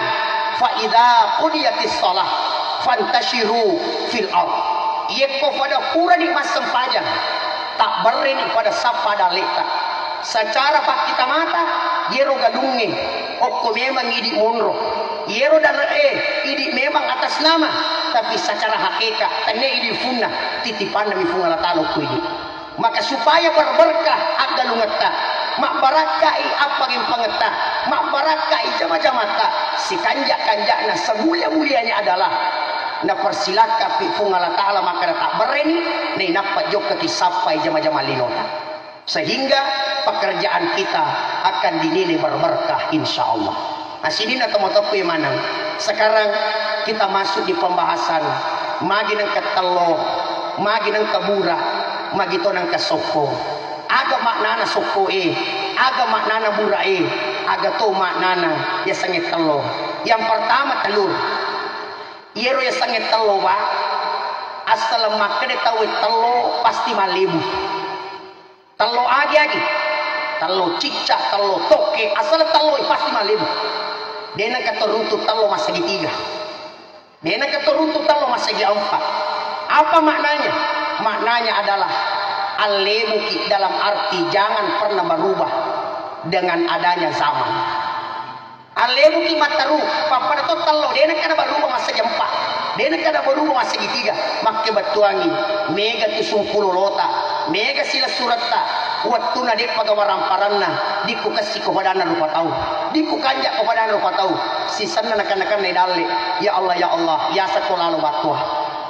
Fa'idha qudiyatis salah fantashiru fil ard. Yeko pada pura di masam pajang tak berini pada sapa daleta. Secara pak kita mata yero gadungi okko memang idi munro. Yero dan idi memang atas nama tapi secara hakikat tene idi funna titipan demi funga latalo kuidi. Maka supaya berberkah aga lungeta mak barakai apa yang pengetah mak barakai jama-jamata si kanjak-kanjakna semulia-mulianya adalah na persilaka pi fungala ta'ala maka tak bereni ni napat jok ke sampai jama-jama linota sehingga pekerjaan kita akan dinilai berberkah insyaallah. Asidin atau motoku yang mana sekarang kita masuk di pembahasan magi nang ketelo magi nang kabura magi to nang kasoko aga maknana soko aga maknana bura aga to maknana ya sangit telur. Yang pertama telur yero ya sangit telur ba asal makade tahu telur pasti malibu telur agi telur cicak telur toke asal telur pasti malibu dena keturuntu telur masa segitiga dena keturuntu telur masa segi empat. Apa maknanya? Maknanya adalah al-lemuki dalam arti jangan pernah berubah dengan adanya zaman. Al-lemuki mataru papada total lo dena kada berubah masa jempa dena kada berubah masa segitiga makke batuangi mega tisungkulo lota mega sila suratta waktu nade pada waramparanna diku kasih kepada rupa tahu diku kanjak kepada rupa tahu sisana nakan-nakan nedale ya Allah ya sekolah lo batua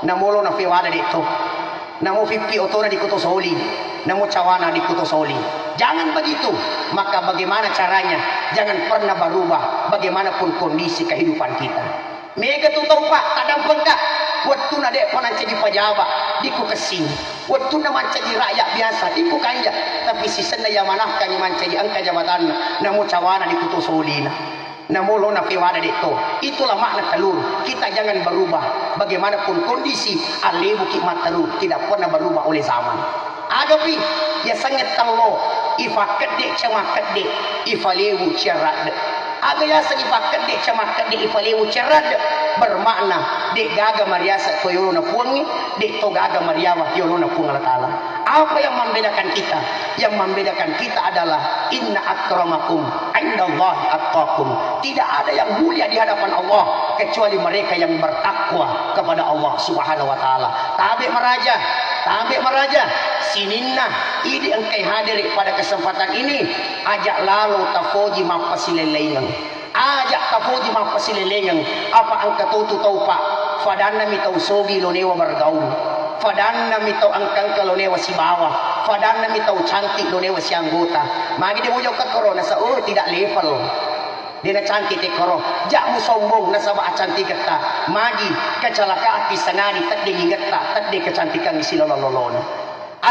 namolo na fiwada dito namo pipi otora di kuto soli namo cawana di kuto soli jangan begitu. Maka bagaimana caranya jangan pernah berubah bagaimanapun kondisi kehidupan kita mega tu tahu pak kadang pengkak waktu nade panan jadi pajaba diku kesini waktu na mancaji rakyat biasa diku kanja tapi sisana yang manahkan yang mancaji angka jabatan namo cawana di kuto solina namolo na fiwada dito itulah makna telur kita jangan berubah bagaimanapun kondisi alebu kimat telur tidak pernah berubah oleh zaman agapi ya sangat telur ifakade camakade ifalewu cerad aga ya sangi fakade camakade ifalewu cerad bermakna de gaga mariasa koyolo na puangi de to gaga mariawa yolo na puang Allah taala. Apa yang membedakan kita? Yang membedakan kita adalah inna akramakum indallahi atqakum. Tidak ada yang mulia di hadapan Allah kecuali mereka yang bertakwa kepada Allah Subhanahu wa taala. Tabe meraja sininna idi engkai hadir pada kesempatan ini ajak lalu tafoji mapasileleang ajak tafoji mapasileleang apa angka tu tahu pak fadanna mi tahu sogi lo newa bergaul fadanna mi tahu angkang kalau newa si bawah fadanna mi tahu cantik lo newa si anggota magi dia mujau ke corona sa tidak level dia cantik te koro jak mu sombong nasaba cantik kata magi kecelakaan pisanani tak dingin kata tak de kecantikan isi lololona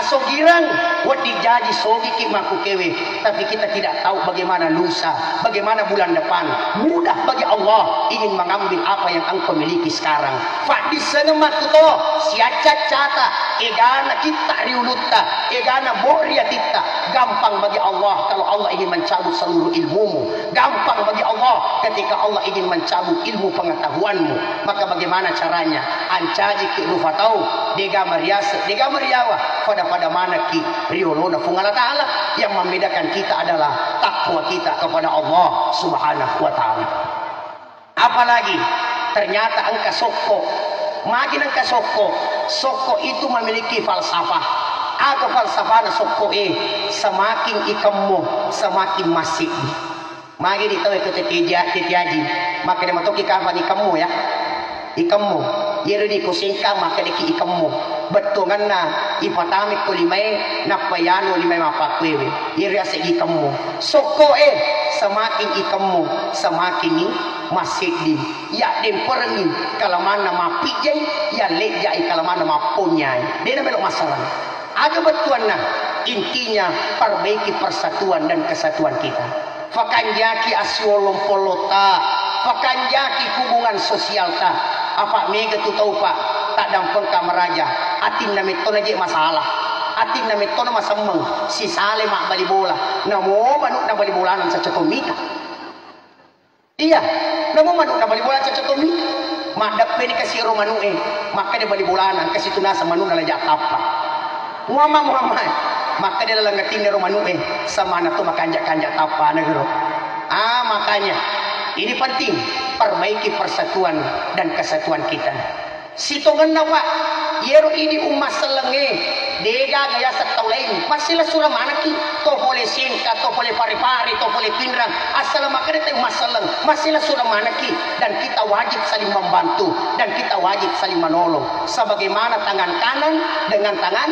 Aso girang, wadi jadi sogi ki maku kewe. Tapi kita tidak tahu bagaimana lusa, bagaimana bulan depan. Mudah bagi Allah ingin mengambil apa yang engkau miliki sekarang. Fadis senemaku to, siacat cata, egana kita riuluta, egana boria kita. Gampang bagi Allah kalau Allah ingin mencabut seluruh ilmumu. Gampang bagi Allah ketika Allah ingin mencabut ilmu pengetahuanmu. Maka bagaimana caranya? Ancaji ki rufatau, dega mariasa, dega mariawa. Pada mana ki riolona fungala ta'ala. Yang membedakan kita adalah takwa kita kepada Allah subhanahu wa ta'ala. Apalagi ternyata angka soko, makin angka soko itu memiliki falsafah. Apa falsafah na soko semakin ikammu semakin masih. Magi ditahu itu tetiaji, maka dia matoki kapan ikammu ya. Ikammu yero di kusingkang maka deki ikammu betongan na ipatamik ko limay napayano limay mapakwewe yero asa ikammu soko semakin ikammu semakin ni masih din ya din perengin kalaman na mapijay ya lejay kalaman na mapunyay dia na belok masalah ada betuan na intinya perbaiki persatuan dan kesatuan kita fakanjaki aswolong polota fakanjaki hubungan sosial ta apa mega tu tahu pak tak dampeng kameraja atin na mito na masalah atin na mito na masamang si sale mak bali bola namo manuk na bali bola sa catomika iya namo manuk na bali bola sa catomika madap ni kasi romanu maka dia bali bolanan kasi tunasa manu na laja tapa Muhammad maka dia lang ngatin ni romanu sa mana to makanjak-kanjak tapa na gero makanya ini penting perbaiki persatuan dan kesatuan kita. Sitongan na pak, yero ini umas selenge, dega gaya setolain, masih surah mana ki, to boleh singkat, to boleh pari-pari, to boleh pinrang, asal makanya tayo umas seleng, masih surah mana ki, dan kita wajib saling membantu, dan kita wajib saling menolong, sebagaimana tangan kanan dengan tangan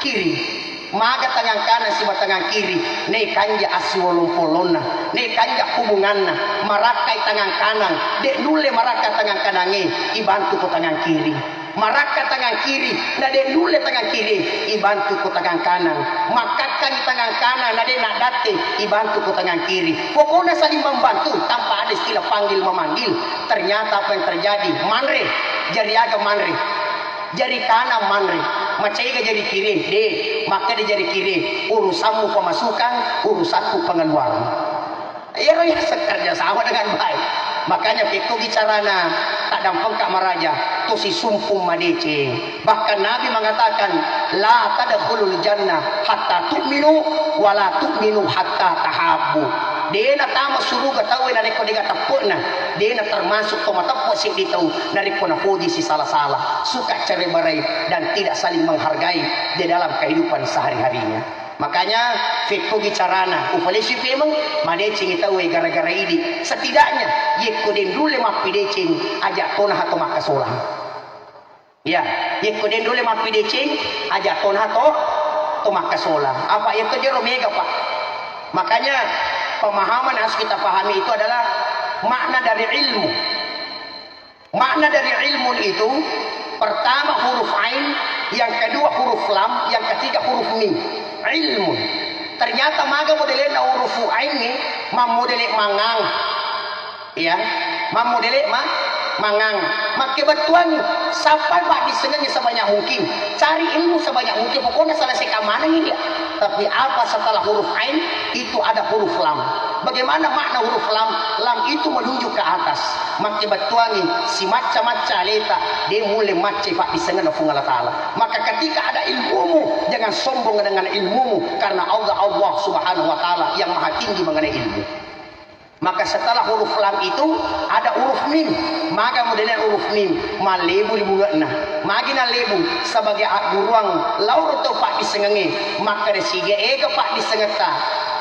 kiri. Maga tangan kanan si tangan kiri ne kanja aswolong polona ne kanja hubunganna marakai tangan kanan dek nule maraka tangan kanange ibantu ko tangan kiri maraka tangan kiri na dek nule tangan kiri ibantu ko tangan kanan makakan tangan kanan na dek nadate ibantu ko tangan kiri pokoknya saling membantu tanpa ada istilah panggil memanggil. Ternyata apa yang terjadi manre jari aga manre jari kanan manre macaiga jari kiri maka dia jari kiri urusanmu pemasukan urusanku pengeluaran ya sekerja sama dengan baik. Makanya itu bicarana tak dampang kak maraja tu si sumpung madece. Bahkan Nabi mengatakan la tadkhulul jannah hatta tu'minu wa la tu'minu hatta tahabbu. Dia na tama suruga tahu na reko diga tapuna. Dia na termasuk tomatapo si ditaw na reko na pudi si salah-salah suka cerai-berai dan tidak saling menghargai di dalam kehidupan sehari-harinya. Makanya fitko gicarana upalisi memang madecing itaw gara-gara ini setidaknya yekodin dulu mapidecing ajak kona hato makasolang ya yekodin dulu mapidecing ajak kona hato makasolang apa yang kerja romega pak. Makanya pemahaman harus kita pahami itu adalah makna dari ilmu. Makna dari ilmu itu pertama huruf ain, yang kedua huruf lam, yang ketiga huruf mim. Ilmu. Ternyata maga modelnya huruf ain ni mamodelek mangang. Ya, mamodelek mangang. Maka betuan sampai pak disengaja sebanyak mungkin. Cari ilmu sebanyak mungkin. Pokoknya selesai keamanan ini dia. Tapi apa setelah huruf ain itu ada huruf lam. Bagaimana makna huruf lam? Lam itu menunjuk ke atas. Maka betuangi si macam-macam leta dia mulai macam pak disengaja Allah Taala. Maka ketika ada ilmumu jangan sombong dengan ilmumu karena Allah Subhanahu Wa Taala yang maha tinggi mengenai ilmu. Maka setelah huruf lam itu ada huruf mim. Maka modelnya huruf mim malebu libulana. Magina lebu sebagai buruang laur atau pak disengenge. Maka desiga ega pak disengeta.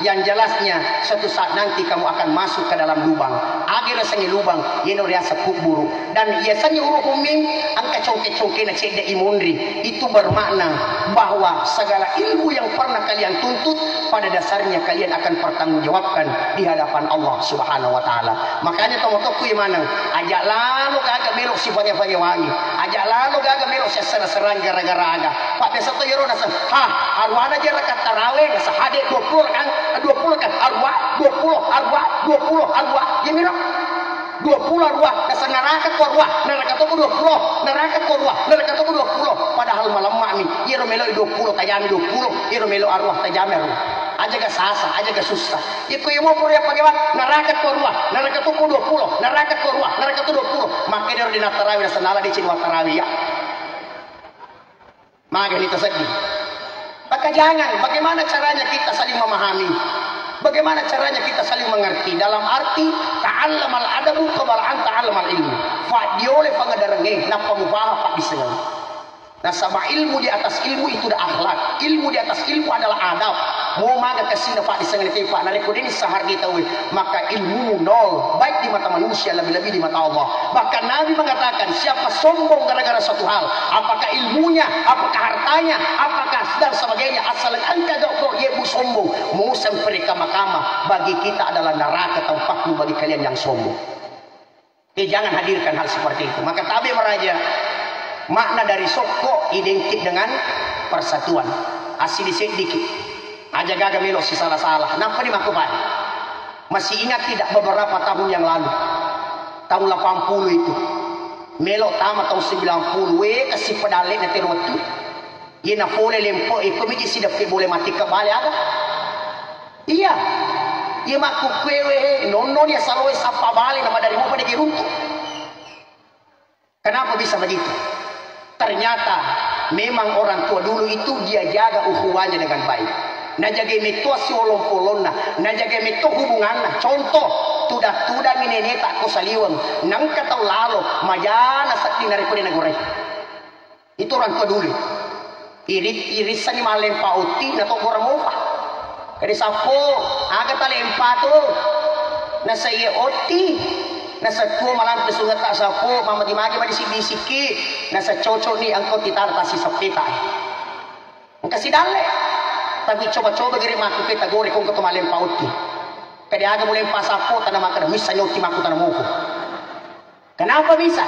Yang jelasnya suatu saat nanti kamu akan masuk ke dalam lubang. akhirnya sangi lubang yeno riasa kuburu dan ia sangi uruhumim angka congke-congke na cede imundri itu bermakna bahwa segala ilmu yang pernah kalian tuntut pada dasarnya kalian akan pertanggungjawabkan di hadapan Allah Subhanahu wa taala. Makanya tomotoku yang mana ajak lalu kagak belok sifatnya pagi wangi ajak lalu kagak belok serang gara-gara aga pak biasa to yero nasa arwana aja rakaat tarawih nasa hadir 20 kan arwah 20 arwah ya miro 20 arwah nasa neraka korwah neraka to 20 neraka korwah neraka to 20 padahal malam mami yero melo 20 tajami 20 yero melo arwah tajami arwah aja gak sasa aja gak susah itu yang mau pura bagaimana neraka korwah neraka to 20 neraka korwah neraka to 20 makanya di tarawih nasa nala di cinwa tarawih ya maka itu sedih. Maka jangan, bagaimana caranya kita saling memahami? Bagaimana caranya kita saling mengerti? Dalam arti ta'allamal adabu qabla an ta'allamal ilmu. Fa diole pangadarenge napa mubaha pak disengal. Nah sama ilmu di atas ilmu itu dah akhlak. Ilmu di atas ilmu adalah adab. Mau maga kasih pak disengal itu pak naleko ini sahar kita we. Maka ilmu nol baik di mata manusia lebih-lebih di mata Allah. Bahkan Nabi mengatakan siapa sombong gara-gara suatu hal, apakah ilmunya, apakah hartanya, apakah dan sebagainya, asal engkau kau yebu sombong, musam mereka makama bagi kita adalah neraka tempatmu bagi kalian yang sombong. Jangan hadirkan hal seperti itu. Maka tabi meraja makna dari soko identik dengan persatuan. Asli sedikit. Aja gagal melok si salah-salah. Nampak ni makupai. Masih ingat tidak beberapa tahun yang lalu? Tahun 80 itu. Melok tamat tahun 90. Kasih pedalik nanti waktu. Ia nak boleh lempok. Komiti sidak boleh mati kembali ada. Iya. Ia maku kwewe. Nonon ya selalu sapa balik nama dari mau pada diruntuk. Kenapa bisa begitu? Ternyata memang orang tua dulu itu dia jaga ukhuwahnya dengan baik. Nah jaga meto si olong-olong nah jaga meto hubungan contoh tudah ini nenek tak ko saliwang nang katau lalo majana sakti nari ko dinagore itu orang tua dulu irisan ni malem pauti na to orang mofa kadi sapo aga talempa to na saya oti nasa tua malam kesungat tak sapo mama di magi madi siki nasa cocok ni angkau titar kasi sapita kasih dale tapi coba-coba giri maku kita gore kung ketu malem pauti kadi aga mulai pasapo tanah makan misa nyoti maku tanah muku kenapa bisa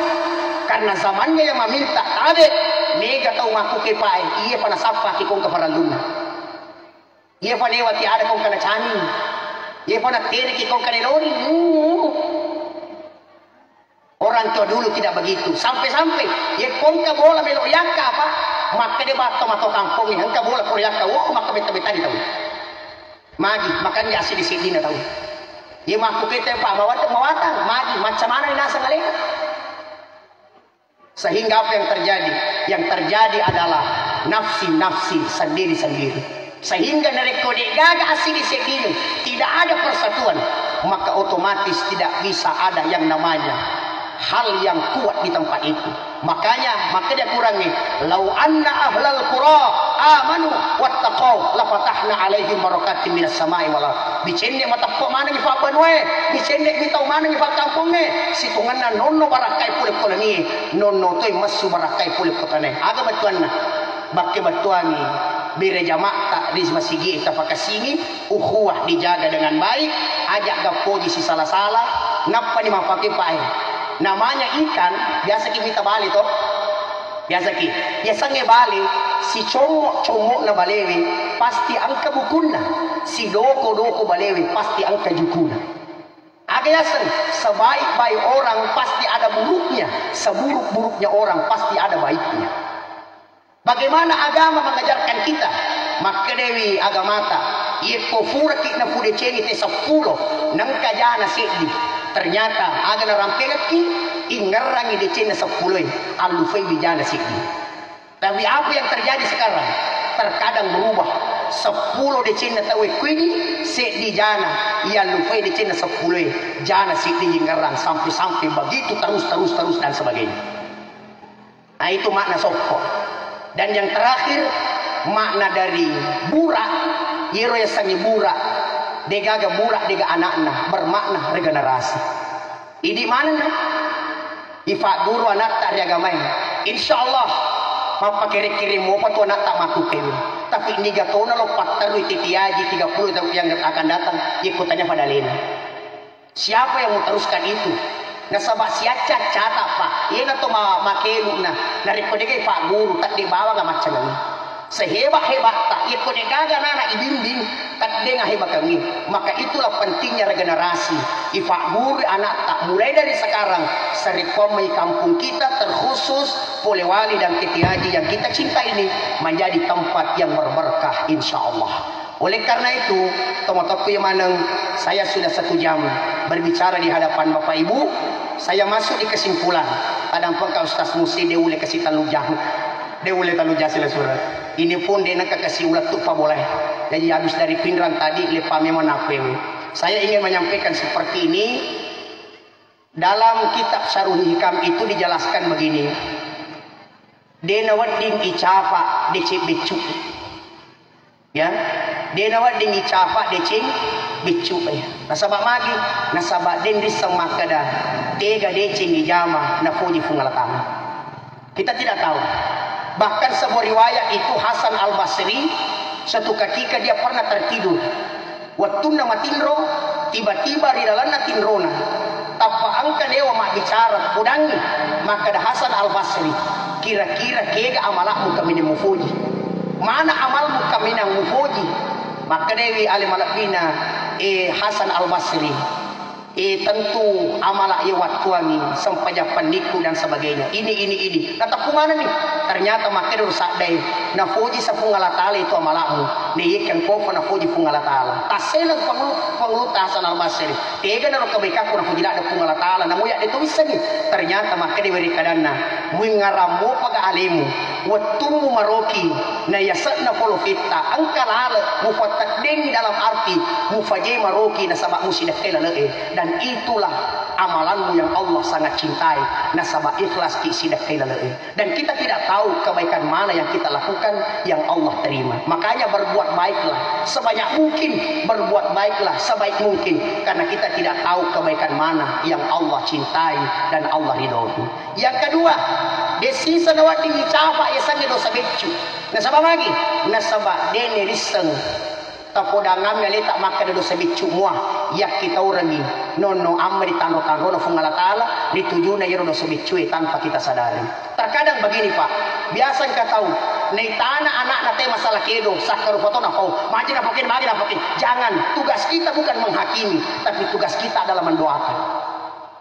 karena zamannya yang meminta tade mega tau maku kepai iya pana sapa ki kung keparaluna iya pana lewati ada kung kana cani iya pana teri ki kung kana lori orang tua dulu tidak begitu sampai-sampai ya kongka bola melok yaka apa maka dia bato mato kampung ini engka bola koryaka maka beta-beta di tahu magi makan ya asli di sini tahu ya maku kita pak mawatan magi macam mana ini nasa ngalena sehingga apa yang terjadi adalah nafsi sendiri-sendiri sehingga nerekode gaga asli di sini tidak ada persatuan maka otomatis tidak bisa ada yang namanya hal yang kuat di tempat itu maka dia kurangi lau anna ahlal qura amanu wattaqau la fatahna alaihim barakatin minas samai wal ardh bicenne matappo mana ni papanwe bicenne kita mana ni pakampungnya situnganna nonno barakai pulip kolani nonno toy masu barakai pulip kotane aga batuanna bakke batuani bire jamaah di masjid kita pakasini ukhuwah dijaga dengan baik ajak gapoji si salah-salah napa ni mapake pae namanya ikan biasa kita bali toh biasa nge bali si comok na balewi pasti angka bukunna si doko balewi pasti angka jukuna agayasan sebaik-baik orang pasti ada buruknya seburuk-buruknya orang pasti ada baiknya bagaimana agama mengajarkan kita maka dewi agamata ia kofura kita pude ceni te 10 nang kajana sedih ternyata aga na rampelaki ingarangi de cena 10 alufai bijana sedih tapi apa yang terjadi sekarang terkadang berubah 10 de cena tawe kuini sedih jana ia alufai de cena 10 jana sedih ingarang sampai begitu terus dan sebagainya nah itu makna sokko dan yang terakhir makna dari burak yero ya sangi burak dega burak dega anakna bermakna regenerasi Idi mana na? Ifa guru anak tak dia gamai. Insyaallah mapa kiri-kiri mo pa to anak tak makukew. Tapi ini gato na lo pataru titiaji 30 tahun yang akan datang ikutannya pada lena. Siapa yang mau teruskan itu? Nasabak siaca catat pak. Ia na to makelu na. Narikodege pak guru tak dibawa ga macam ni. Sehebat-hebat tak ikut gaga anak ibimbing tak dengar hebat kami. Maka itulah pentingnya regenerasi. Ifak guru anak tak mulai dari sekarang serikomai kampung kita terkhusus oleh wali dan Kiti Haji yang kita cinta ini menjadi tempat yang berberkah insyaallah. Oleh karena itu, teman-teman yang maneng, saya sudah 1 jam berbicara di hadapan Bapak Ibu. Saya masuk di kesimpulan. Kadang pun kau Ustaz Musi dia boleh kasih talujah. Dia boleh talujah sila surat. Ini pun dia nak kasih ulat tu apa boleh. Jadi habis dari Pindrang tadi lepas memang apa. Saya ingin menyampaikan seperti ini. Dalam kitab Syarul Hikam itu dijelaskan begini. Dena wadding icapa decik becuk. Ya. Dena wadding icapa decik becuk ya. Nasabak magi, nasabak den disang makada. Tega decing ijama na puji fungalatama. Kita tidak tahu. Bahkan sebuah riwayat itu Hasan Al-Basri suatu ketika dia pernah tertidur. Waktu nama tinro tiba-tiba di dalam tinrona. Tapa angka dewa mak bicara kudangi. Maka ada Hasan Al-Basri. Kira-kira kega amalakmu kami mufuji. Mana amalmu kami mufuji. Maka Dewi Ali Malakbina Hasan Al-Basri. Tentu amalah ia waktuami sampai japan niku dan sebagainya. Ini. Kata kumana nih? Ternyata makin rusak deh. Nafuji sapungala ta'ala itu amalahmu. Nih ikan kofa nafuji pungala ta'ala. Taselang panglut Hasan Al-Basri. Tega naro kebaikanku nafuji ada pungala ta'ala. Namu ya ditulis lagi. Ternyata makin diberi kadana. Mengaramu paga alimu. Wattumu maroki. Na yasakna polo fitta. Angkalala. Mufatakdeng dalam arti. Mufajai maroki. Nasabak musidak kelalae. Dan itulah amalanmu yang Allah sangat cintai. Nasabah ikhlas sidak kelalae. Dan kita tidak tahu kebaikan mana yang kita lakukan yang Allah terima. Makanya berbuat baiklah sebanyak mungkin, berbuat baiklah sebaik mungkin, karena kita tidak tahu kebaikan mana yang Allah cintai dan Allah ridhoi. Yang kedua, desi sanawati dicapa ya sange dosa becu. Nasabah lagi, nasabah dene riseng tapodangam ya letak maka dosa becu muah ya kita urangi nono amri tano-tano fungala ta'ala dituju na yero dosa becu tanpa kita sadari. Terkadang begini Pak, biasa kita tahu nei tanah anak nate masalah kedo sakar foto na kau maji na pokin magi na pokin. Jangan, tugas kita bukan menghakimi, tapi tugas kita adalah mendoakan.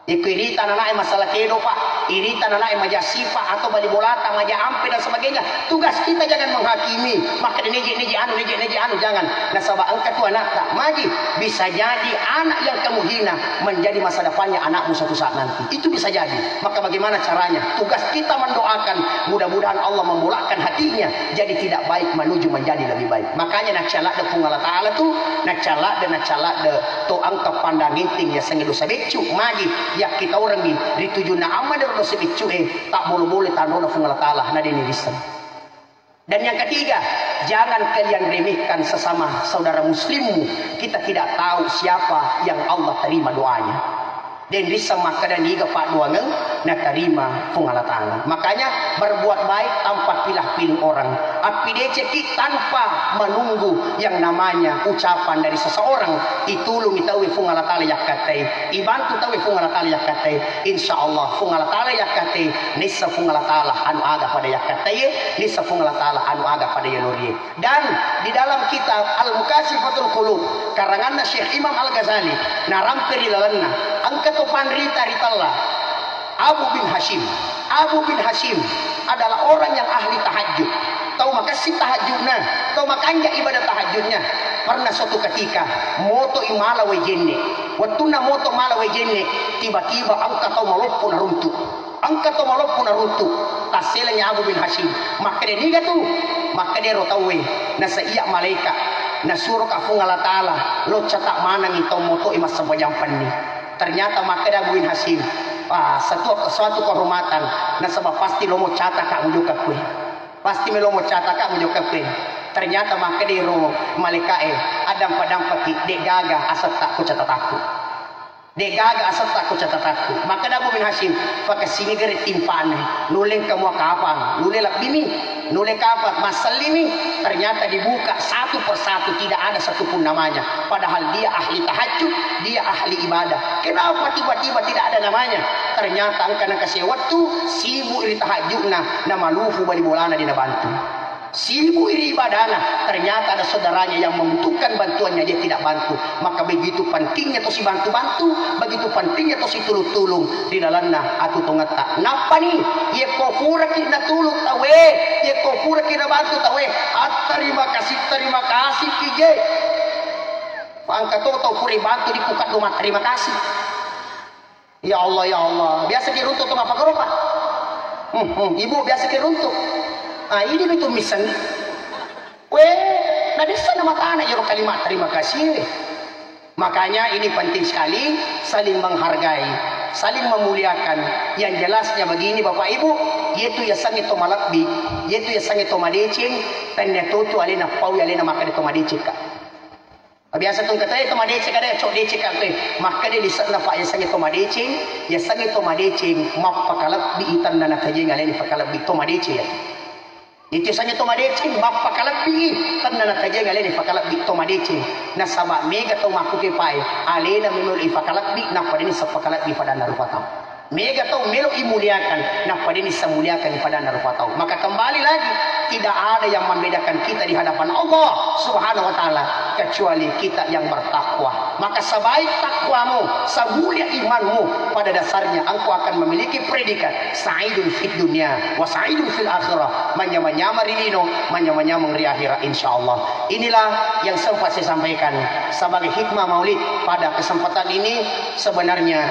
Iritan anak masalah kedo Pak, iritan anak majasifa atau bali bolata maja ampe dan sebagainya. Tugas kita jangan menghakimi. Maka neji anu jangan. Nasabah angkat tu anak tak maji bisa jadi anak yang kamu hina menjadi masa depannya anakmu suatu saat nanti. Itu bisa jadi. Maka bagaimana caranya? Tugas kita mendoakan. Mudah-mudahan Allah membolakkan hatinya jadi tidak baik menuju menjadi lebih baik. Makanya nak calak de pungala ta'ala tu, nak calak de to angka pandang inting ya sengi dosa becu maji. Ya kita orang ni dituju na aman dari dosa bicu tak boleh tanona fungala ta'ala na dinirisan. Dan yang ketiga, jangan kalian remehkan sesama saudara muslimmu. Kita tidak tahu siapa yang Allah terima doanya. Dan bisa maka dan iga pak doangan na terima fungala ta'ala. Makanya berbuat baik tanpa pilih-pilih orang. Api deceki tanpa menunggu yang namanya ucapan dari seseorang. Itulung itawi fungala ta'ala yakatai. Ibantu tawi fungala ta'ala yakatai. Insyaallah fungala ta'ala yakatai. Nisa fungala ta'ala anu aga pada yakatai. Nisa fungala ta'ala anu aga pada yanuri. Dan di dalam kitab Al-Mukashifatul Qulub karangan Syekh Imam Al-Ghazali naramperi lalanna angkat panrita ritalla Abu bin Hashim adalah orang yang ahli tahajud. Tahu makasih tahajudnya, tahu makanya ibadah tahajudnya. Pernah suatu ketika moto imala wejenne, waktu na moto mala wejenne, tiba-tiba angka tahu malopun runtuh. Taselanya Abu bin Hashim. Maka dia tu, maka dia rotawe nasa iya malaikat nasuruh ka fungala ta'ala lo catak mana ngito moto imas sampajampan ni. Ternyata maka ada Abu bin Hashim suatu kehormatan nasabah pasti lo mau catat kak menjuka kue pasti lo mau catat kak menjuka kue. Ternyata maka di ro malaikat adam padang pati dek gaga asal tak ku catat aku De gaga asal takut catataku. Maka Abu bin Hashim pakai sini gerit timpane. Nuleng kamu kapang, nulelak bini, nuleng kapat masal ini ternyata dibuka satu persatu tidak ada satupun namanya. Padahal dia ahli tahajud, dia ahli ibadah. Kenapa tiba-tiba tidak ada namanya? Ternyata angkana kasih waktu sibuk iri tahajudna nama lufu bali bolana dina bantu. Sibuk iri ibadahna, ternyata ada saudaranya yang membutuhkan bantuannya, dia tidak bantu. Maka begitu pentingnya to si bantu-bantu, begitu pentingnya to si tulung-tulung di dalamna atu tongata. Napa nih? Ye kofura kita tulung tawe, ye kofura kita bantu tawe. Terima kasih kije. Pangkat to puri bantu dipukat rumah terima kasih. Ya Allah ya Allah, biasa kiruntuk to apa keropa? Ibu biasa kiruntuk. Ah ini itu misan. Nadi sana mata anak jero kalimat terima kasih. Makanya ini penting sekali saling menghargai, saling memuliakan. Yang jelasnya begini Bapak Ibu, yaitu ya sangi to malakbi, yaitu ya sangi to madecing, tanya tutu alina pau alina maka de to madecing ka. Biasa tong kata to madecing kada cok decing ka teh. Maka de disana fa ya sangi to madecing, ya sangi to madecing mapakalak bi itan na nakajeng alina pakalak bi to madecing ya. Itu sanya to madecing bapa kalabi tanna na kajeng alene fakalabi to madecing na saba mega to makuke pai alena minul ifakalabi na padini sa fakalabi pada narupatau mega to melo imuliakan na padini sa muliakan pada narupatau. Maka kembali lagi tidak ada yang membedakan kita di hadapan Allah Subhanahu wa taala kecuali kita yang bertakwa. Maka sebaik takwamu, semulia imanmu, pada dasarnya engkau akan memiliki predikat sa'idun fid dunya wa sa'idun fil akhirah. Manya-manya marinino, manya-manya mengri akhirat insyaallah. Inilah yang sempat saya sampaikan sebagai hikmah Maulid pada kesempatan ini. Sebenarnya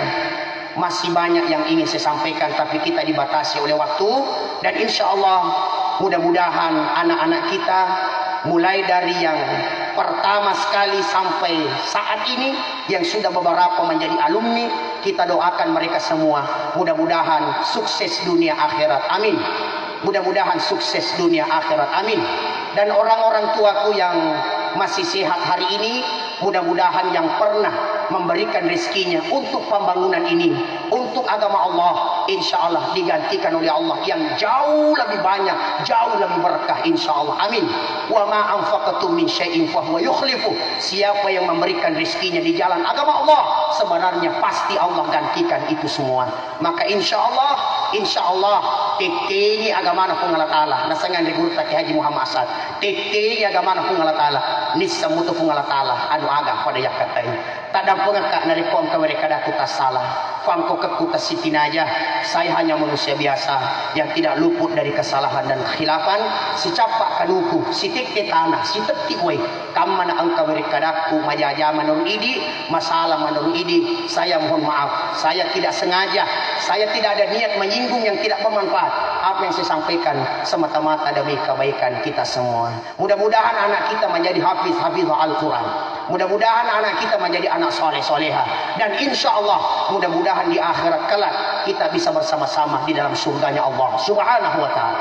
masih banyak yang ingin saya sampaikan, tapi kita dibatasi oleh waktu. Dan insya Allah mudah-mudahan anak-anak kita mulai dari yang pertama sekali sampai saat ini yang sudah beberapa menjadi alumni, kita doakan mereka semua mudah-mudahan sukses dunia akhirat, amin. Mudah-mudahan sukses dunia akhirat, amin. Dan orang-orang tuaku yang masih sehat hari ini, mudah-mudahan yang pernah memberikan rezekinya untuk pembangunan ini, untuk agama Allah, insya Allah digantikan oleh Allah yang jauh lebih banyak, jauh lebih berkah, insya Allah, amin. Wa ma anfaqtum min syai'in fa huwa yukhlifu. Siapa yang memberikan rezekinya di jalan agama Allah, sebenarnya pasti Allah gantikan itu semua. Maka insya Allah tetenya agama na kung Allah Ta'ala nasangan rigurta kay Haji Muhammad Asad, tetenya agama na kung Allah Ta'ala nisa muto kung Allah Ta'ala anu aga pada yakatay tadang pengakak na ripong kawari kadatu salah fangko kekuta sitinajah. Saya hanya manusia biasa yang tidak luput dari kesalahan dan khilafan. Si capak kanuku, si tikte tanah, si tetik way kamana ang kawari kadaku majaja manurun idi, masalah manurun idi. Saya mohon maaf, saya tidak sengaja, saya tidak ada niat menyinggung yang tidak bermanfaat. Apa yang saya sampaikan semata-mata demi kebaikan kita semua. Mudah-mudahan anak kita menjadi hafiz Al-Quran. Mudah-mudahan anak kita menjadi anak soleh-soleha. Dan insya Allah mudah-mudahan di akhirat kelak kita bisa bersama-sama di dalam surganya Allah Subhanahu wa ta'ala.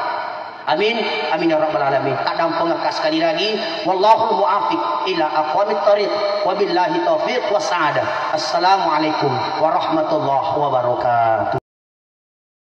Amin, amin ya rabbal alamin. Kadang pengekas sekali lagi, wallahul muafiq ila aqwamit thariq, wabillahi taufiq wa sa'adah. Assalamualaikum warahmatullahi wabarakatuh.